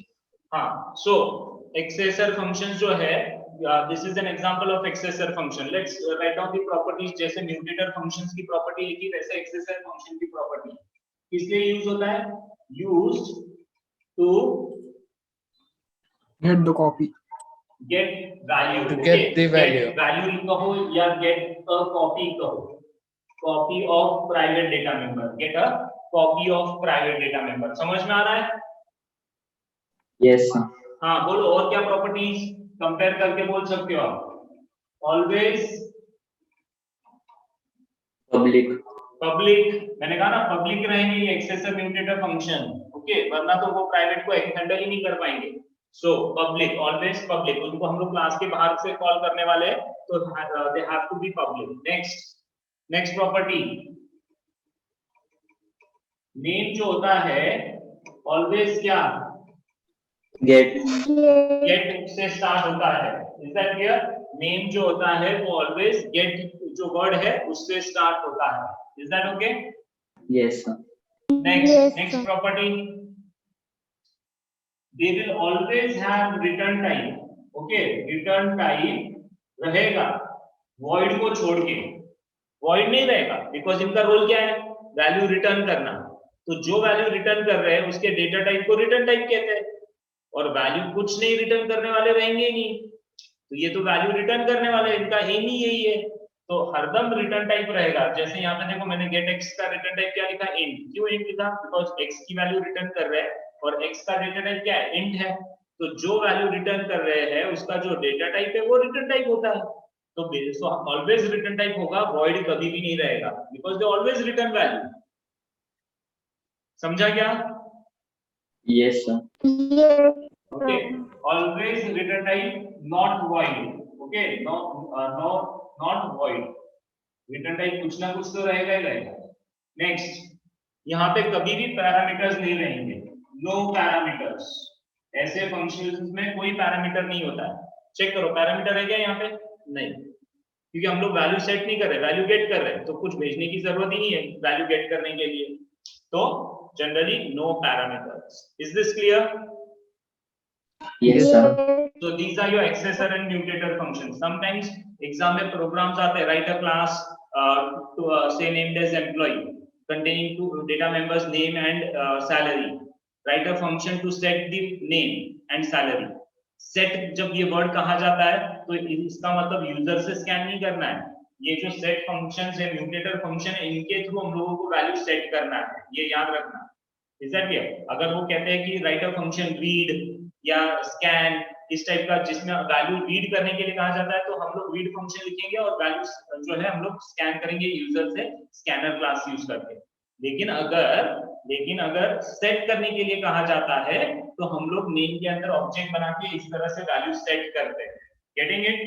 हाँ. सो एक्सेसर फंक्शन जो है this is an example of एक्सेसर function. Let's write down the properties. जैसे म्यूटेटर फंक्शंस की प्रॉपर्टी लिखी वैसे एक्सेसर फंक्शन की प्रॉपर्टी किस लिए यूज होता है? Used to get the copy. get value. To get the value. Get value कहो या get a copy कहो. Copy of private data member. Get a copy of private data member. समझ में आ रहा है? Yes sir. हाँ बोलो, और क्या प्रॉपर्टीज कंपेयर करके बोल सकते हो आप? Always public. पब्लिक, मैंने कहा ना पब्लिक रहेंगे ये एक्सेसर म्यूटेटर फंक्शन. ओके, वरना तो वो प्राइवेट को हैंडल ही नहीं कर पाएंगे. So public, always public. उनको हम लोग क्लास के बाहर से कॉल करने वाले हैं तो they have to be public. Next property, name जो होता है ऑलवेज क्या? गेट. गेट से स्टार्ट होता है. Is that clear? नेम जो होता है वो ऑलवेज गेट जो वर्ड है उससे स्टार्ट होता है. Is that okay? Yes sir. Next property, they will always have return type. okay, return type रहेगा void को छोड़ के. void नहीं रहेगा बिकॉज इनका रोल क्या है? वैल्यू रिटर्न करना. तो जो वैल्यू रिटर्न कर रहे हैं उसके डेटा टाइप को रिटर्न टाइप कहते हैं. और वैल्यू कुछ नहीं रिटर्न करने वाले रहेंगे ही नहीं. तो ये तो वैल्यू रिटर्न करने वाले, इनका एम ही यही है. तो हरदम रिटर्न टाइप रहेगा. जैसे यहाँ पे देखो मैंने गेट एक्स का रिटर्न टाइप क्या लिखा? इंट. क्यों इंट लिखा? बिकॉज एक्स की वैल्यू रिटर्न कर रहे हैं और x का डेटा टाइप क्या है? इंट है. तो जो वैल्यू रिटर्न कर रहे हैं उसका जो डेटा टाइप है वो रिटर्न टाइप होता है. तो ऑलवेज रिटर्न टाइप होगा, वॉइड कभी भी नहीं रहेगा because they always return value. समझा क्या? Yes sir. Okay, always return type, not void. Okay, not void. Return type कुछ ना कुछ तो रहेगा ही रहेगा. नेक्स्ट, यहाँ पे कभी भी पैरामीटर्स नहीं रहेंगे. No parameters. ऐसे फंक्शंस में कोई पैरामीटर नहीं होता है. चेक करो पैरामीटर है क्या यहाँ पे? नहीं, क्योंकि हम लोग वैल्यू सेट नहीं कर रहे, वैल्यू गेट कर रहे हैं. तो कुछ भेजने की जरूरत ही नहीं है वैल्यू गेट करने के लिए. तो generally no parameters. Is this clear? Yes sir. So these are your accessor and mutator functions. Sometimes exam में programs आते हैं. Write a class say named as employee containing two data members name and salary. Write a function to set the name and salary. Set जब ये word कहा जाता है तो इसका मतलब यूजर से स्कैन नहीं करना है. ये जो set functions है, mutator function है, इनके थ्रू हम लोगों को वैल्यू सेट करना है. ये याद रखना. Is that clear? अगर वो कहते हैं कि write a function read या स्कैन इस टाइप का जिसमें वैल्यू रीड करने के लिए कहा जाता है तो हम लोग रीड फंक्शन लिखेंगे और वैल्यू जो है हम लोग स्कैन करेंगे यूजर से स्कैनर क्लास यूज करके. लेकिन अगर सेट करने के लिए कहा जाता है तो हम लोग नेम के अंदर ऑब्जेक्ट बना के इस तरह से वैल्यू सेट करते हैं. Getting it?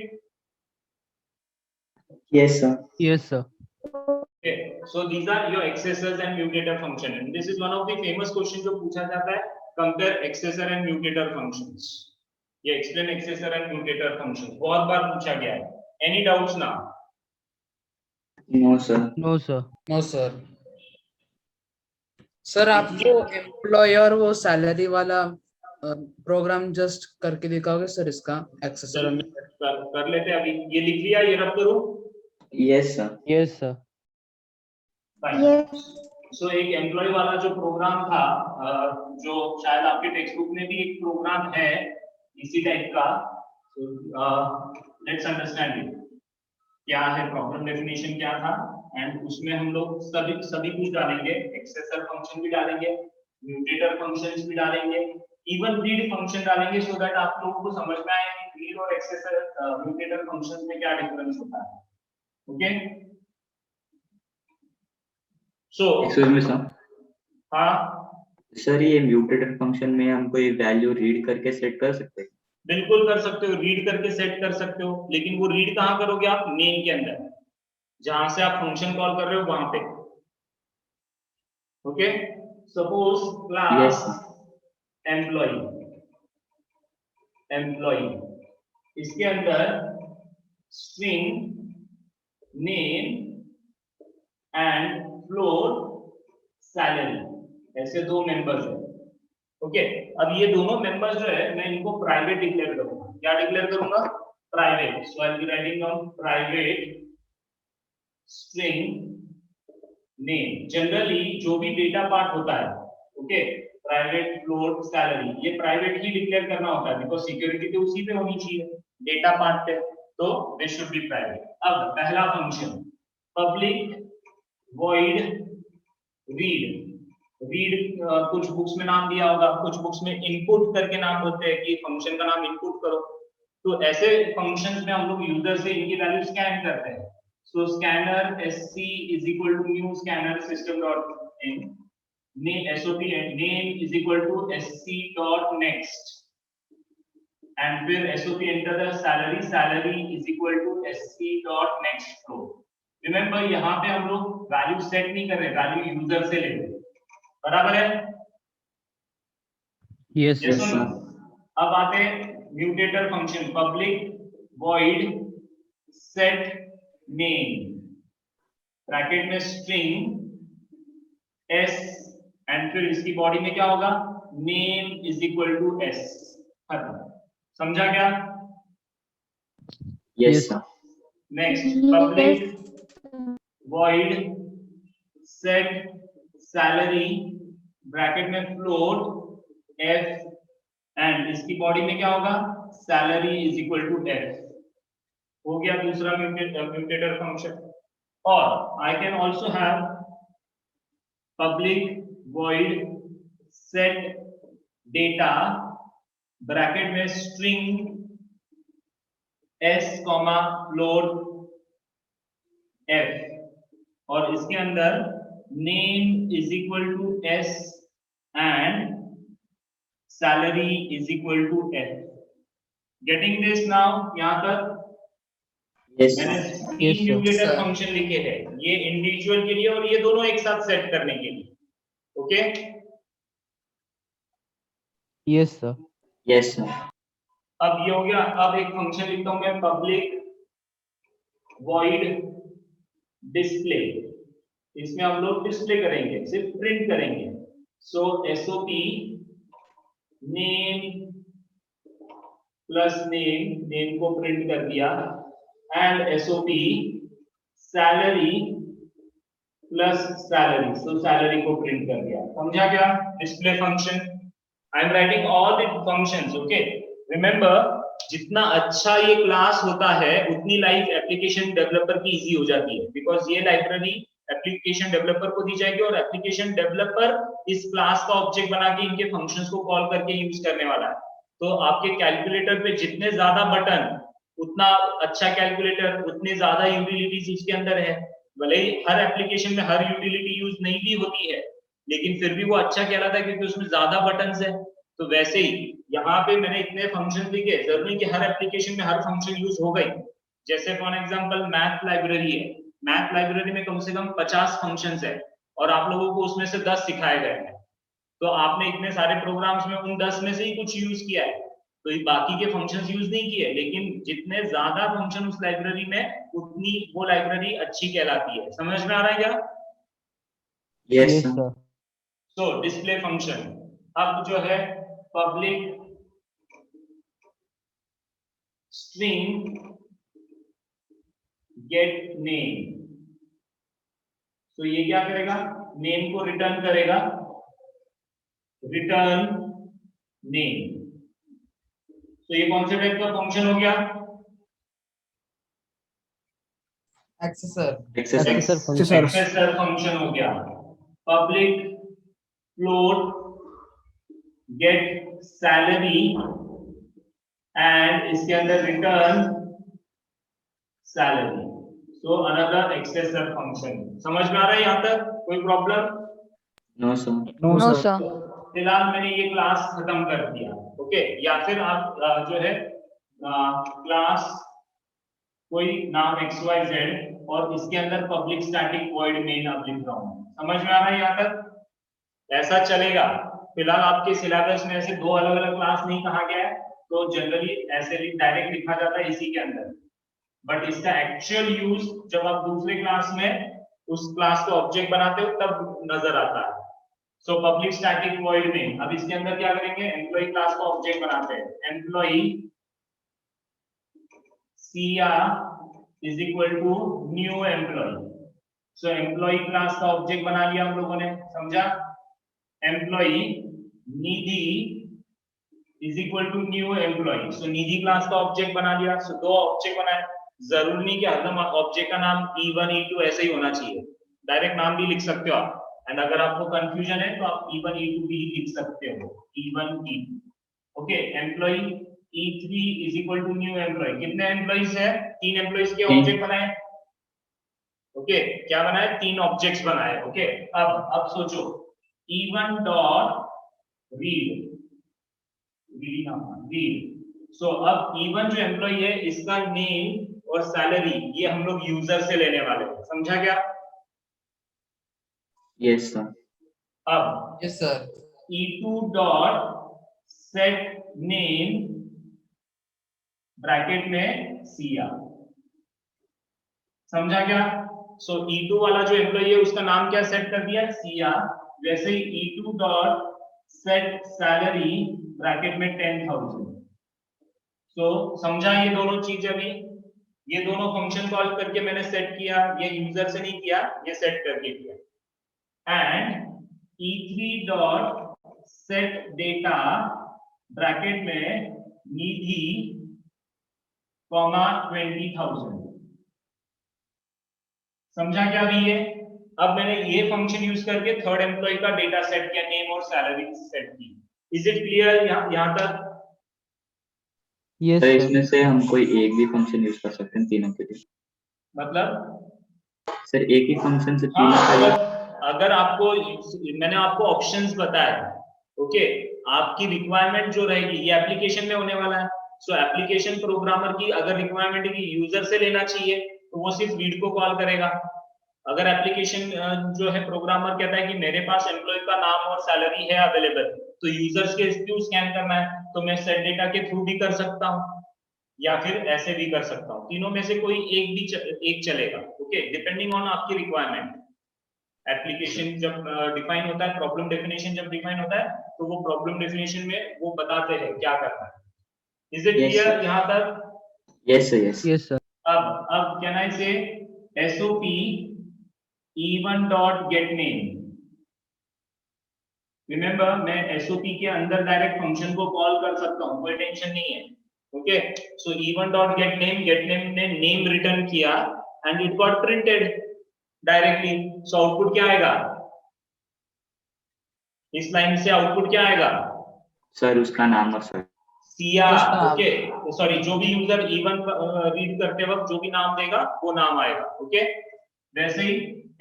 Yes sir. Yes, sir. Okay, so these are your accessors and mutator function, and this is one of the famous question जो पूछा जाता है. Compare accessor and mutator functions. ये explain accessor and mutator functions बहुत बार पूछा गया है. Any doubts now? No sir. No, sir. No sir. Sir आपको एम्प्लॉय और वो सैलरी वाला प्रोग्राम जस्ट करके दिखाओगे सर इसका एक्सेसर में? कर लेते हैं. अभी ये लिख लिया, ये रब करूं? Yes sir. Yes, sir. Yes. सो एक एम्प्लॉय वाला जो प्रोग्राम था जो शायद आपके टेक्स्ट बुक में भी एक प्रोग्राम है इसी टाइप का. Let's understand it. क्या है प्रॉब्लम, डेफिनेशन क्या था, एंड उसमें हम लोग सभी कुछ डालेंगे. एक्सेसर फंक्शन भी डालेंगे, म्यूटेटर फंक्शंस भी डालेंगे, इवन रीड फंक्शन डालेंगे सो दैट आप लोगों को समझ में आए कि रीड और एक्सेसर म्यूटेटर फंक्शंस में क्या डिफरेंस होता है. Okay, so excuse me sir. हाँ सर ये म्यूटेटर फंक्शन में हम कोई वैल्यू रीड करके सेट कर सकते हैं? बिल्कुल कर सकते हो, रीड करके सेट कर सकते हो. लेकिन वो रीड कहाँ करोगे आप? नेम के अंदर, जहां से आप फंक्शन कॉल कर रहे हो वहां पे. ओके, सपोज क्लास एम्प्लॉय, इसके अंदर string name and floor salary, ऐसे दो मेंबर्स है. ओके, अब ये दोनों मेंबर्स जो है मैं इनको प्राइवेट डिक्लेयर करूंगा. क्या डिक्लेयर करूंगा? private. So I'll be writing down private string name. Generally जो भी डेटा पार्ट होता है, ओके, प्राइवेट, फ्लोट, सैलरी, ये प्राइवेट ही डिक्लेयर करना होता है बिकॉज सिक्योरिटी तो उसी पे होनी चाहिए, डेटा पार्ट पे, तो दिस शुड बी प्राइवेट. अब पहला function public void read. Read कुछ बुक्स में नाम दिया होगा, कुछ बुक्स में इनपुट करके नाम होते हैं कि फंक्शन का नाम इनपुट करो. तो ऐसे फंक्शंस में हम लोग यूजर से इनकी वैल्यू स्कैन करते हैं. सो scanner sc is equal to new scanner system dot in, sop name is equal to sc dot next, and फिर sop enter the salary, salary is equal to sc dot next flow. Remember यहाँ पे हम लोग value set नहीं कर रहे, value user से ले रहे हैं. बराबर है? Yes Yes or sir. no? अब आते हैं mutator function public void set name, bracket में स्ट्रिंग s, एंड फिर इसकी बॉडी में क्या होगा, name is equal to s. खत्म. समझा क्या? Yes sir. Next public void set salary, bracket में फ्लोट f, एंड इसकी बॉडी में क्या होगा, salary is equal to f. हो गया दूसरा म्यूटेटर फंक्शन. और I can also have public void set data, ब्रैकेट में string s, float f, और इसके अंदर name is equal to s and salary is equal to f. Getting this now? यहाँ तक यस मैंने सर. Yes, तीन sir. म्यूटेटर फंक्शन लिखे हैं, ये इंडिविजुअल के लिए और ये दोनों एक साथ सेट करने के लिए. Okay, yes sir. Yes sir. अब ये हो गया. अब एक फंक्शन लिखता हूं मैं पब्लिक वॉइड डिस्प्ले. इसमें हम लोग डिस्प्ले करेंगे, सिर्फ प्रिंट करेंगे. सो sop name plus name, name को प्रिंट कर दिया, and sop salary plus salary, so salary को प्रिंट कर दिया. समझा क्या? Display function. I am writing all the functions. Okay, remember जितना अच्छा ये क्लास होता है उतनी लाइफ एप्लीकेशन डेवलपर की इजी हो जाती है, बिकॉज ये लाइब्रेरी एप्लीकेशन डेवलपर को दी जाएगी और एप्लीकेशन डेवलपर इस क्लास का ऑब्जेक्ट बना के इनके फंक्शंस को कॉल करके यूज करने वाला है. तो आपके कैलकुलेटर पे जितने ज्यादा बटन उतना अच्छा कैलकुलेटर, उतनी ज्यादा यूटिलिटीज उसके अंदर है. भले ही हर एप्लीकेशन में हर यूटिलिटी यूज नहीं भी होती है, लेकिन फिर भी वो अच्छा कहलाता है क्योंकि उसमें ज्यादा बटन्स है. तो वैसे ही यहाँ पे मैंने इतने फंक्शन लिखे, जरूरी कि हर एप्लीकेशन में हर फंक्शन यूज हो गई. जैसे फॉर एग्जांपल मैथ लाइब्रेरी है, मैथ लाइब्रेरी में कम से कम 50 फंक्शंस है और आप लोगों को उसमें से 10 सिखाए गए हैं. तो आपने इतने सारे प्रोग्राम्स में उन 10 में से ही कुछ यूज किया है, तो बाकी के फंक्शंस यूज नहीं किए. लेकिन जितने ज्यादा फंक्शन उस लाइब्रेरी में, उतनी वो लाइब्रेरी अच्छी कहलाती है. समझ में आ रहा है क्या? Yes yes sir. सर. सो डिस्प्ले फंक्शन. अब जो है पब्लिक स्ट्रिंग गेट नेम. तो ये क्या करेगा, नेम को रिटर्न करेगा, रिटर्न नेम. तो ये कौन से टाइप का फंक्शन हो गया? Accessor. Accessor function. Accessor. Accessor function हो गया. Public float get salary and इसके अंदर return salary. So another accessor function. समझ में आ रहा है यहाँ तक? कोई problem? No sir. No, No, sir. sir. फिलहाल मैंने ये क्लास खत्म कर दिया. ओके, या फिर आप जो है क्लास कोई नाम XYZ और इसके अंदर पब्लिक स्टैटिक वॉइड मेन आप लिख रहा हूँ. समझ में आ रहा है यहाँ तक? ऐसा चलेगा. फिलहाल आपके सिलेबस में ऐसे दो अलग अलग क्लास नहीं कहा गया है, तो जनरली ऐसे डायरेक्ट लिखा जाता है इसी के अंदर. बट इसका एक्चुअल यूज जब आप दूसरे क्लास में उस क्लास को ऑब्जेक्ट बनाते हो तब नजर आता है. सो पब्लिक स्टैटिक वॉइड में अब इसके अंदर क्या करेंगे, एम्प्लॉय क्लास का ऑब्जेक्ट बनाते हैं. Employee CR is equal to new employee. So employee class का ऑब्जेक्ट बना लिया हम लोगों ने, समझा? Employee Nidhi is equal to new employee. So Nidhi class का ऑब्जेक्ट बना लिया। सो दो ऑब्जेक्ट बनाए। जरूरी नहीं कि हरदम ऑब्जेक्ट का नाम E1 E2 ऐसे ही होना चाहिए, डायरेक्ट नाम भी लिख सकते हो आप। एंड अगर आपको कंफ्यूजन है तो आप E1 E2 भी लिख सकते हो, E1 E2। Okay, employee E3 is equal to new employee. कितने एम्प्लॉइज है? 3 एम्प्लॉइज के ऑब्जेक्ट बनाए। ओके, क्या बनाए? 3 ऑब्जेक्ट्स बनाए। ओके, अब सोचो E1 डॉट रीड, सो अब E1 जो एम्प्लॉय है इसका नेम और सैलरी ये हम लोग यूजर से लेने वाले हैं, समझा क्या? Yes sir. अब yes sir. E2 dot set name bracket में CR, समझा क्या? सो E2 वाला जो एम्प्लॉय है उसका नाम क्या सेट कर दिया? CR। वैसे ही E2 dot set salary bracket में 10,000। सो समझा ये दोनों चीज? अभी ये दोनों फंक्शन कॉल करके मैंने सेट किया, ये यूजर से नहीं किया, ये सेट करके किया। And E3 dot set data bracket में निधि कॉमा 20,000, समझा क्या? अभी ये अब मैंने ये फंक्शन यूज करके थर्ड एम्प्लॉय का डेटा सेट किया, नेम और सैलरी सेट की। इज इट क्लियर यहाँ तक? Yes sir sir. इसमें से हम कोई एक भी फंक्शन यूज कर सकते हैं तीनों के लिए? मतलब सर एक ही फंक्शन से हाँ, तीनों का अगर आपको मैंने आपको ऑप्शंस बताया, ओके, आपकी रिक्वायरमेंट जो रहेगी ये एप्लीकेशन में होने वाला है। सो एप्लीकेशन प्रोग्रामर की अगर रिक्वायरमेंट है कि यूजर से लेना चाहिए तो वो सिर्फ रीड को कॉल करेगा। अगर एप्लीकेशन जो है प्रोग्रामर कहता है कि मेरे पास एम्प्लॉय का नाम और सैलरी है अवेलेबल, तो यूजर्स के थ्रू स्कैन करना है तो मैं सेट डेटा के थ्रू भी कर सकता हूँ या फिर ऐसे भी कर सकता हूँ। तीनों में से कोई एक चलेगा। ओके, डिपेंडिंग ऑन आपकी रिक्वायरमेंट। एप्लीकेशन जब डिफाइन होता है, प्रॉब्लम डेफिनेशन जब डिफाइन होता है तो वो प्रॉब्लम डेफिनेशन में वो बताते हैं क्या करना है। इज इट क्लियर यहाँ तक? Yes sir. Yes yes sir. अब कैन आई से SOP E1 dot gate name. Remember, मैं SOP के अंदर डायरेक्ट फंक्शन को कॉल कर सकता हूँ, कोई टेंशन नहीं है। ओके, सो E1 डॉट गेट नेम ने नेम रिटर्न किया and it got printed directly. So output क्या आएगा? इस लाइन से आउटपुट क्या आएगा? सर उसका नाम और सर CR। ओके, सॉरी, जो भी यूजर E1 रीड करते वक्त जो भी नाम देगा वो नाम आएगा। ओके, वैसे ही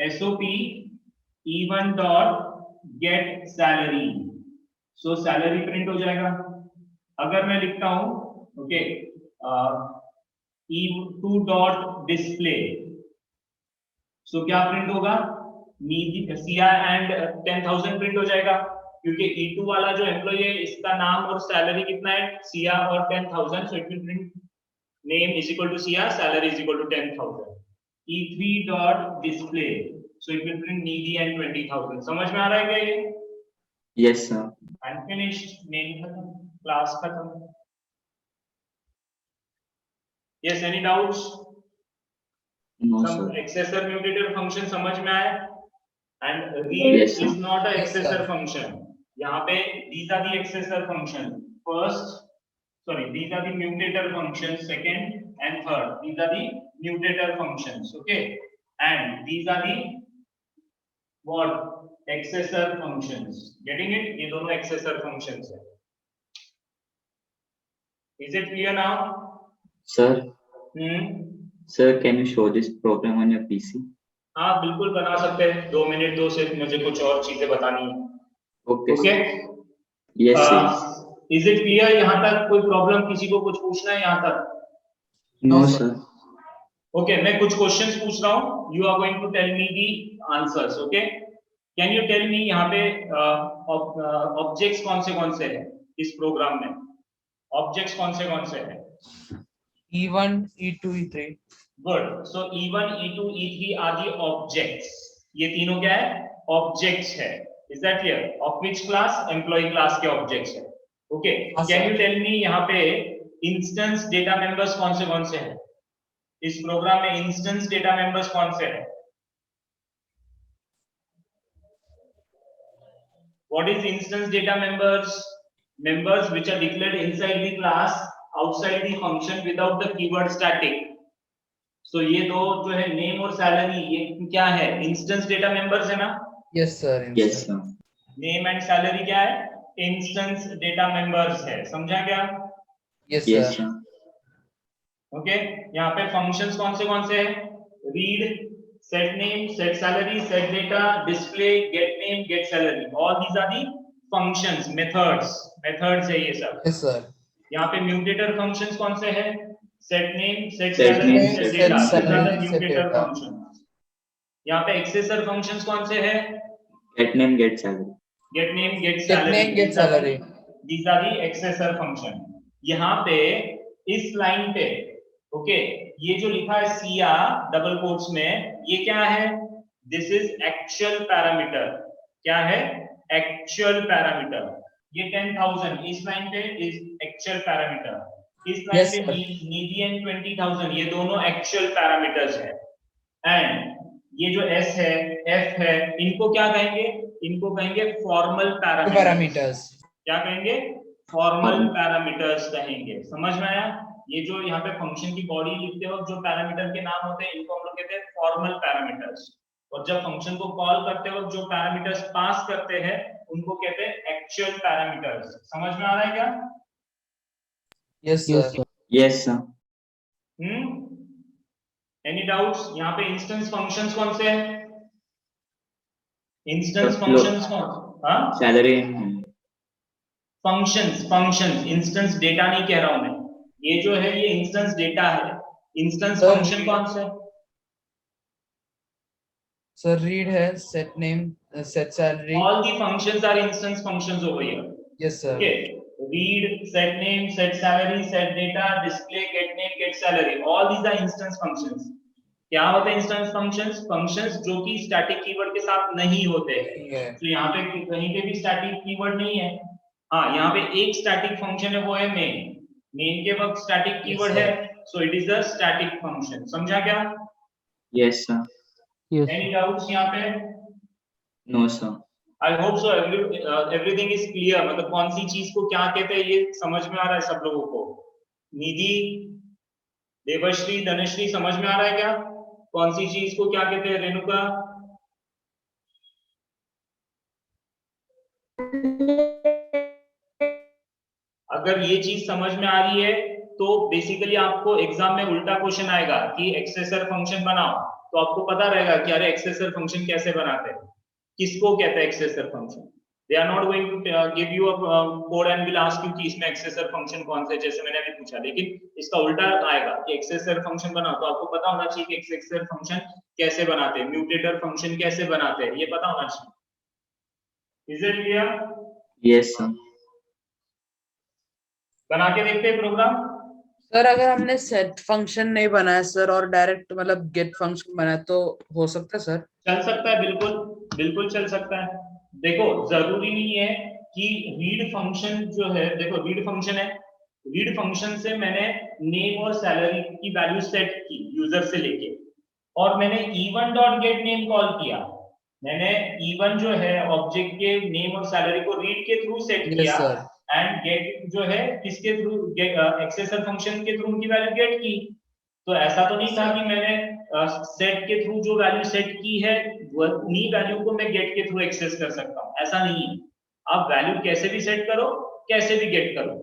SOP E1 dot get salary, सो सैलरी प्रिंट हो जाएगा। अगर मैं लिखता हूं ओके E2 डॉट डिस्प्ले, सो क्या प्रिंट होगा? CR एंड 10,000 प्रिंट हो जाएगा क्योंकि E2 वाला जो एम्प्लॉय है इसका नाम और सैलरी कितना है? CR और 10,000। So it will print name is equal to CR, salary is equal to 10,000। E3 dot display, so it will print Nidhi and 20,000। समझ में आ रहा है क्या ये? Yes sir. And finished, name खत्म, क्लास खत्म। Yes, any doubts? No some sir. accessor mutator function समझ में आया? and read Yes, sir. is not a Yes, accessor sir. function. यहाँ पे these are the accessor function. These are the mutator functions, second and third. These are the mutator functions, okay? And these are the what? Accessor functions. Getting it? ये दोनों accessor functions है. Is it clear now? Sir, Hmm? sir, can you show this program on your PC? हाँ, बिल्कुल बना सकते हैं। 2 minute दो, सिर्फ मुझे कुछ और चीजें बतानी है। Okay. Okay, Yes, sir. Is it clear यहाँ तक? कोई प्रॉब्लम, किसी को कुछ पूछना है यहाँ तक? No, No, sir. ओके, मैं कुछ क्वेश्चंस पूछ रहा हूँ, you are going to tell me the answers. Okay, can you tell me यहाँ पे ऑब्जेक्ट्स कौन से हैं इस प्रोग्राम में? ऑब्जेक्ट्स कौन से हैं? E1, E2, E3. Good, so E1 E2 E3 are the objects. ये तीनों क्या है? ऑब्जेक्ट्स है। Is that clear? Of which class? Employee class के ऑब्जेक्ट्स है। Okay, can you tell me यहाँ पे इंस्टेंस डेटा मेंबर्स कौन से हैं? इस प्रोग्राम में इंस्टेंस डेटा मेंबर्स कौन से हैं? What is instance data members? Members which are declared inside the class, outside the function without the keyword static. So ये दो जो है name और salary, ये क्या है? Instance data members है ना? Yes sir. Yes sir. Name and salary क्या है? Instance data members है. समझा क्या? Yes Yes sir. sir. Okay यहाँ पे फंक्शंस कौन से हैं? Read, set name, set salary, set data, display, get name, get salary. All these are the functions, methods है ये सब. Yes sir. यहाँ पे म्यूटेटर फंक्शंस कौन से हैं? set name, set Set salary, name, set set data. These are the salary, set mutator data. Functions. यहाँ पे एक्सेसर फंक्शंस कौन से हैं? Get name, get salary. get name, get Get salary. name, get salary. These are the accessor function. यहाँ पे इस line पे okay ये जो लिखा है सिया डबल कोट्स में, ये क्या है? This is actual parameter. क्या है? Actual parameter. ये 10,000 इस लाइन पे इज एक्चुअल पैरामीटर. इस लाइन Yes, पे sir. निधि एंड 20,000 ये दोनों एक्चुअल पैरामीटर्स है. एंड ये जो एस है, एफ है, इनको क्या कहेंगे? इनको कहेंगे फॉर्मल Parameters. क्या कहेंगे? फॉर्मल पैरामीटर्स कहेंगे. समझ में आया? ये जो यहाँ पे फंक्शन की बॉडी लिखते वक्त जो पैरामीटर के नाम होते हैं इनको हम लोग कहते हैं फॉर्मल पैरामीटर्स. और जब फंक्शन को कॉल करते वक्त जो पैरामीटर्स पास करते हैं उनको कहते हैं एक्चुअल पैरामीटर्स. समझ में आ रहा है क्या? Yes sir. Yes sir. Any doubts? यहाँ पे इंस्टेंस फंक्शंस कौन से हैं? इंस्टेंस Sir, फंक्शंस कौन? हाँ, Salary. फंक्शंस. इंस्टेंस डेटा नहीं कह रहा हूं मैं. ये जो है ये इंस्टेंस डेटा है. इंस्टेंस Sir, फंक्शन कौन से? Sir read है, set name, set salary. All the functions are instance functions over here. Yes sir. Okay. Read, set name, set salary, set data, display, get name, get salary. All these are instance functions. क्या होते हैं instance functions? Functions जो कि static keyword के साथ नहीं होते हैं. Yeah. तो यहाँ पे कहीं पे भी स्टैटिक कीवर्ड नहीं है. हाँ, यहाँ पे एक स्टैटिक फंक्शन है, वो है मेन. मेन के वक्त स्टैटिक कीवर्ड sir. है, so it is a static function. समझा क्या? Yes sir. Yes. Any doubts यहाँ पे? No sir. I hope so everything is clear. मतलब कौन सी चीज को क्या कहते हैं ये समझ में आ रहा है सब लोगों को? निधि, देवश्री, धनश्री, समझ में आ रहा है क्या? कौन सी चीज को क्या कहते हैं? रेणुका, अगर ये चीज समझ में आ रही है तो बेसिकली आपको एग्जाम में उल्टा क्वेश्चन आएगा कि एक्सेसर फंक्शन बनाओ, तो आपको पता रहेगा कि अरे एक्सेसर फंक्शन कैसे बनाते हैं, किसको कहते हैं accessor function. They are not going to give you a code and will ask you कि इसमें एक्सेसर फंक्शन कौन से, जैसे मैंने अभी पूछा. लेकिन इसका उल्टा आएगा कि एक्सेसर फंक्शन बनाओ, तो आपको पता होना चाहिए कि एक्सेसर फंक्शन कैसे बनाते हैं, म्यूटेटर फंक्शन कैसे बनाते हैं, ये पता होना चाहिए. Is it clear? Yes sir. बना के देखते हैं प्रोग्राम. सर अगर हमने set function नहीं बनाया सर और डायरेक्ट मतलब get function बनाया तो हो सकता है सर? चल सकता है, बिल्कुल बिल्कुल चल सकता है. देखो जरूरी नहीं है कि रीड फंक्शन जो है, देखो रीड फंक्शन है, रीड फंक्शन से मैंने नेम और सैलरी की वैल्यू सेट की यूजर से लेके, और मैंने even dot gate name call किया. मैंने even जो है ऑब्जेक्ट के नेम और सैलरी को रीड के थ्रू सेट Yes किया, sir. एंड गेट जो है किसके थ्रू? एक्सेसर फंक्शन के थ्रू उनकी वैल्यू गेट की. तो ऐसा तो नहीं था कि मैंने सेट के थ्रू जो वैल्यू सेट की है उन्हीं वैल्यू को मैं गेट के थ्रू एक्सेस कर सकता हूं. ऐसा नहीं है. आप वैल्यू कैसे भी सेट करो, कैसे भी गेट करो.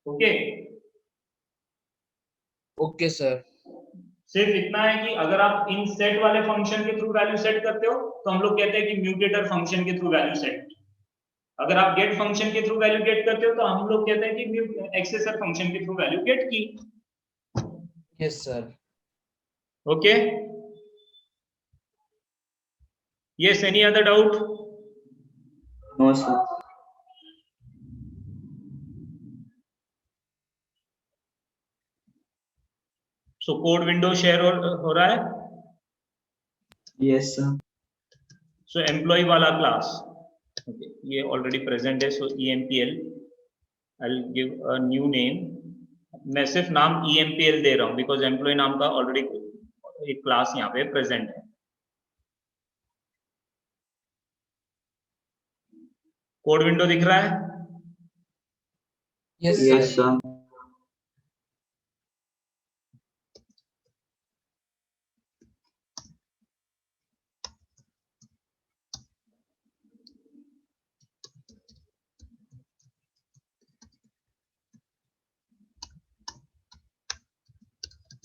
Okay, Okay sir. सिर्फ इतना है कि अगर आप इन सेट वाले फंक्शन के थ्रू वैल्यू सेट करते हो तो हम लोग कहते हैं कि म्यूटेटर फंक्शन के थ्रू वैल्यू सेट की. अगर आप गेट फंक्शन के थ्रू वैल्यू गेट करते हो तो हम लोग कहते हैं कि एक्सेसर फंक्शन के थ्रू वैल्यू गेट की. Yes sir. Okay, yes, any other doubt? No sir. So code window share हो रहा है. Yes sir. सो एम्प्लॉय वाला क्लास, okay, ये ऑलरेडी प्रेजेंट है. सो EMPL, I will give a new name, मैं सिर्फ नाम EMPL दे रहा हूं बिकॉज एम्प्लॉय नाम का ऑलरेडी एक क्लास यहाँ पे प्रेजेंट है। कोड विंडो दिख रहा है? Yes, Yes, sir. sir.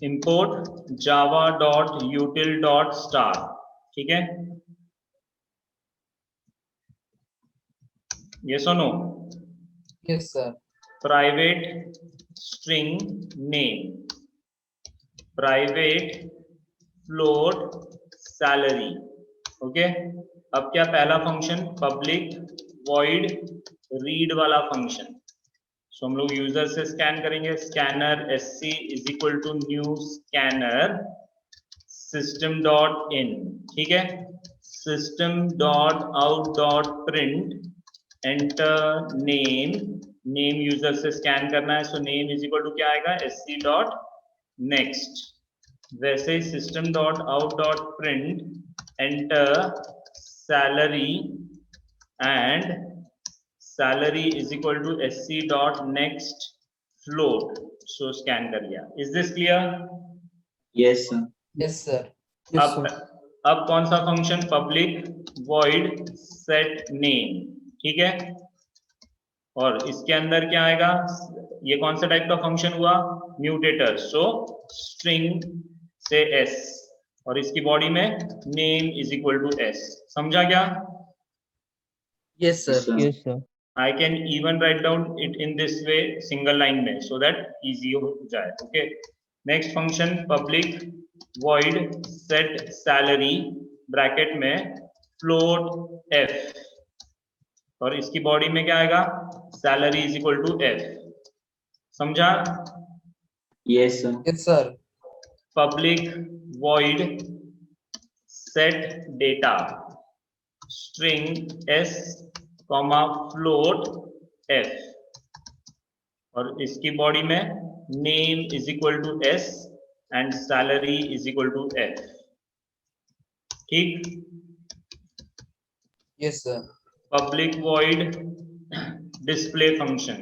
import java.util.star, ठीक है? Yes or no? Yes, sir. Private string name, private float salary, okay? अब क्या पहला फंक्शन पब्लिक void read वाला फंक्शन, सो हम लोग यूजर से स्कैन करेंगे, scanner sc is equal to new scanner system dot in, ठीक है? system dot out dot print enter name, name user से स्कैन करना है, so name is equal to क्या आएगा sc डॉट नेक्स्ट, वैसे ही system dot out dot print enter salary and salary is equal to sc dot next float, so scan कर लिया। Is this clear? Yes, sir. Yes, sir. Yes, sir. अब कौन सा function public void set name, ठीक है? और इसके अंदर क्या आएगा, ये कौन सा टाइप का फंक्शन हुआ, म्यूटेटर, सो स्ट्रिंग से s और इसकी बॉडी में name is equal to s, समझा क्या? Yes, sir. Yes, sir. Yes, sir. I can even write down it in this way single line में, so that easy हो जाए, okay? Next function public void set salary bracket में float f और इसकी body में क्या आएगा, salary is equal to f, समझा? Yes, sir. Yes, sir. Public void set data string s comma float f और इसकी बॉडी में name is equal to s and salary is equal to f, ठीक? Yes, sir. Public void display function,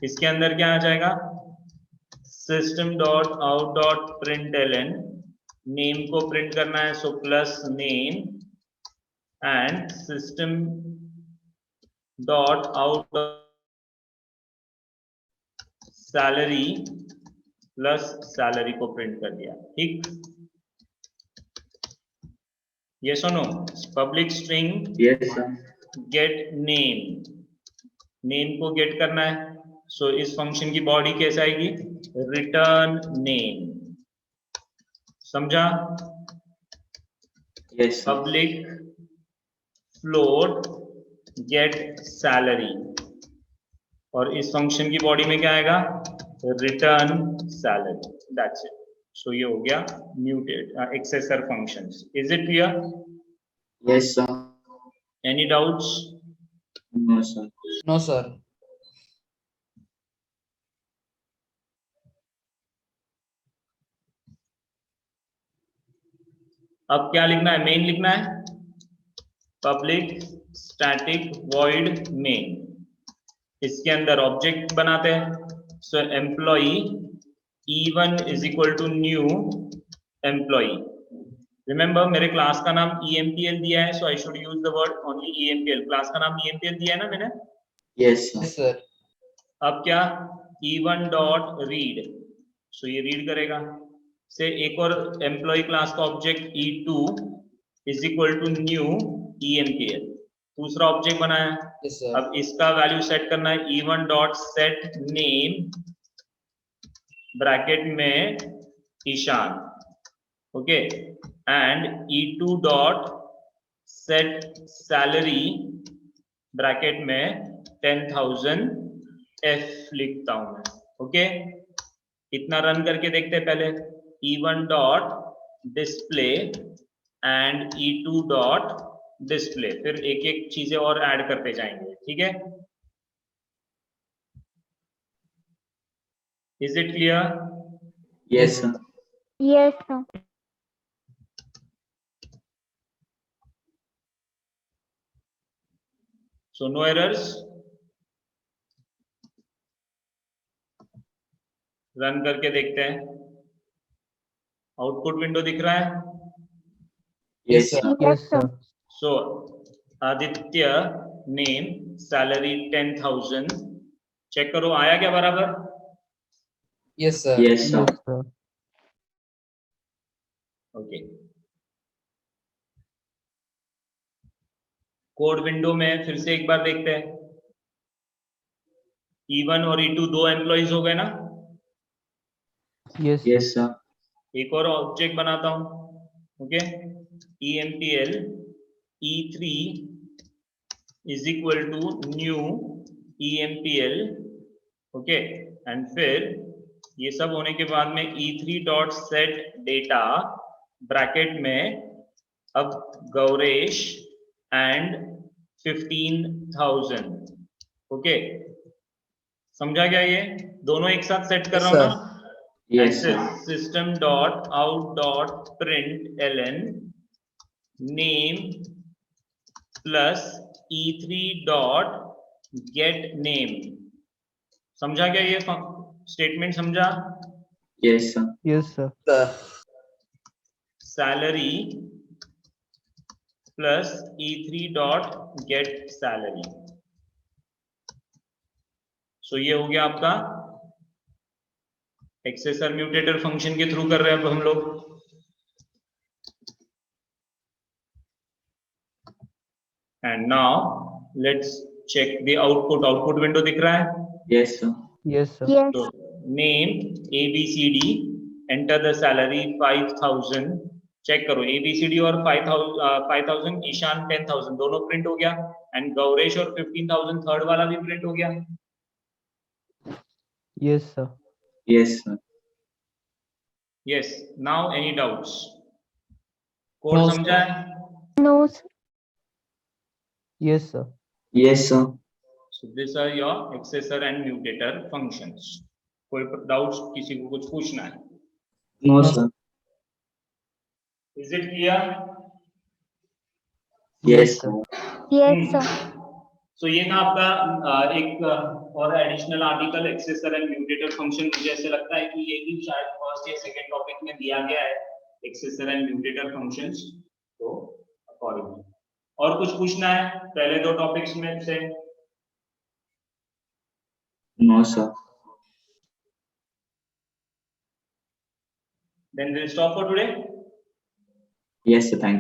इसके अंदर क्या आ जाएगा, system dot out dot println, name को प्रिंट करना है, so plus name and system dot out salary plus salary को प्रिंट कर दिया, ठीक? यस और no? Public string Yes, sir. Get name, name को गेट करना है, सो इस फंक्शन की बॉडी कैसे आएगी, रिटर्न नेम, समझा? Yes, sir. Public float get salary और इस फंक्शन की बॉडी में क्या आएगा, रिटर्न सैलरी, दैट्स इट। सो ये हो गया muted एक्सेसर functions. Is it clear? Yes, sir. Any doubts? No, sir. No, sir. अब क्या लिखना है, मेन लिखना है, पब्लिक स्टैटिक वॉइड मेन, इसके अंदर ऑब्जेक्ट बनाते हैं, so employee E1 is equal to new employee. Remember मेरे क्लास का नाम EMPL दिया है, so I should use the word only EMPL, class का नाम EMPL दिया है ना मैंने? Yes, sir. Yes, sir. अब क्या, E1 डॉट रीड, सो ये रीड करेगा, से एक और एम्प्लॉय क्लास का object E2 is equal to new EMPL, दूसरा ऑब्जेक्ट बनाया। Yes, sir. अब इसका वैल्यू सेट करना है E1 dot set name bracket में Ishaan, okay, and E2 dot set salary bracket में 10,000 F लिखता हूं मैं, ओके? इतना रन करके देखते हैं पहले, E1 dot display and E2 dot display, फिर एक एक चीजें और ऐड करते जाएंगे, ठीक है? Is it clear? Yes, sir. Yes, sir. So no errors. Run करके देखते हैं. आउटपुट विंडो दिख रहा है. Yes, sir. Yes, sir. So Aditya name salary 10,000. Check करो आया क्या बराबर. Yes, sir. Yes, sir. Yes, sir. Okay. Code window में फिर से एक बार देखते हैं. E1 और E2 दो एम्प्लॉइज हो गए ना. Yes, sir. Yes, sir. एक और ऑब्जेक्ट बनाता हूं. Okay. EMPL E3 is equal to new EMPL. Okay. And फिर ये सब होने के बाद में E3 dot set data bracket में अब गौरेश एंड 15,000. ओके. समझा क्या? ये दोनों एक साथ सेट कर रहा हूं ना. Yes, sir. System dot out dot println name plus E3 dot get name. समझा क्या ये स्टेटमेंट? समझा? Yes, sir. Yes, sir. Salary plus E3 dot get salary. So ये हो गया आपका. एक्सेसर म्यूटेटर फंक्शन के थ्रू कर रहे हैं अब हम लोग. And now let's check the output. Output window दिख रहा है. Yes, sir. Yes, sir. Yes. तो name ABCD, enter the salary 5,000. Check करो ABCD और 5,000, ईशान 10,000 दोनों प्रिंट हो गया. एंड गौरेश और 15,000 थर्ड वाला भी प्रिंट हो गया. Yes, sir. Yes, sir. Yes. Now any doubts? Code No, समझा है? No, sir. Yes, sir. Yes, sir. So these are your accessor and mutator functions. कोई doubts? किसी को कुछ पूछना है? No, sir. Is it clear? Yes, sir. Yes, sir. So ये था आपका एक और additional article एक्सेसर and mutator function. मुझे ऐसे लगता है कि ये भी शायद फर्स्ट या सेकंड टॉपिक में दिया गया है एक्सेसर एंड म्यूटेटर फंक्शंस. तो अकॉर्डिंगली और कुछ पूछना है पहले दो टॉपिक्स में से? No, sir. Then we'll stop for today. Yes, sir. Thank you.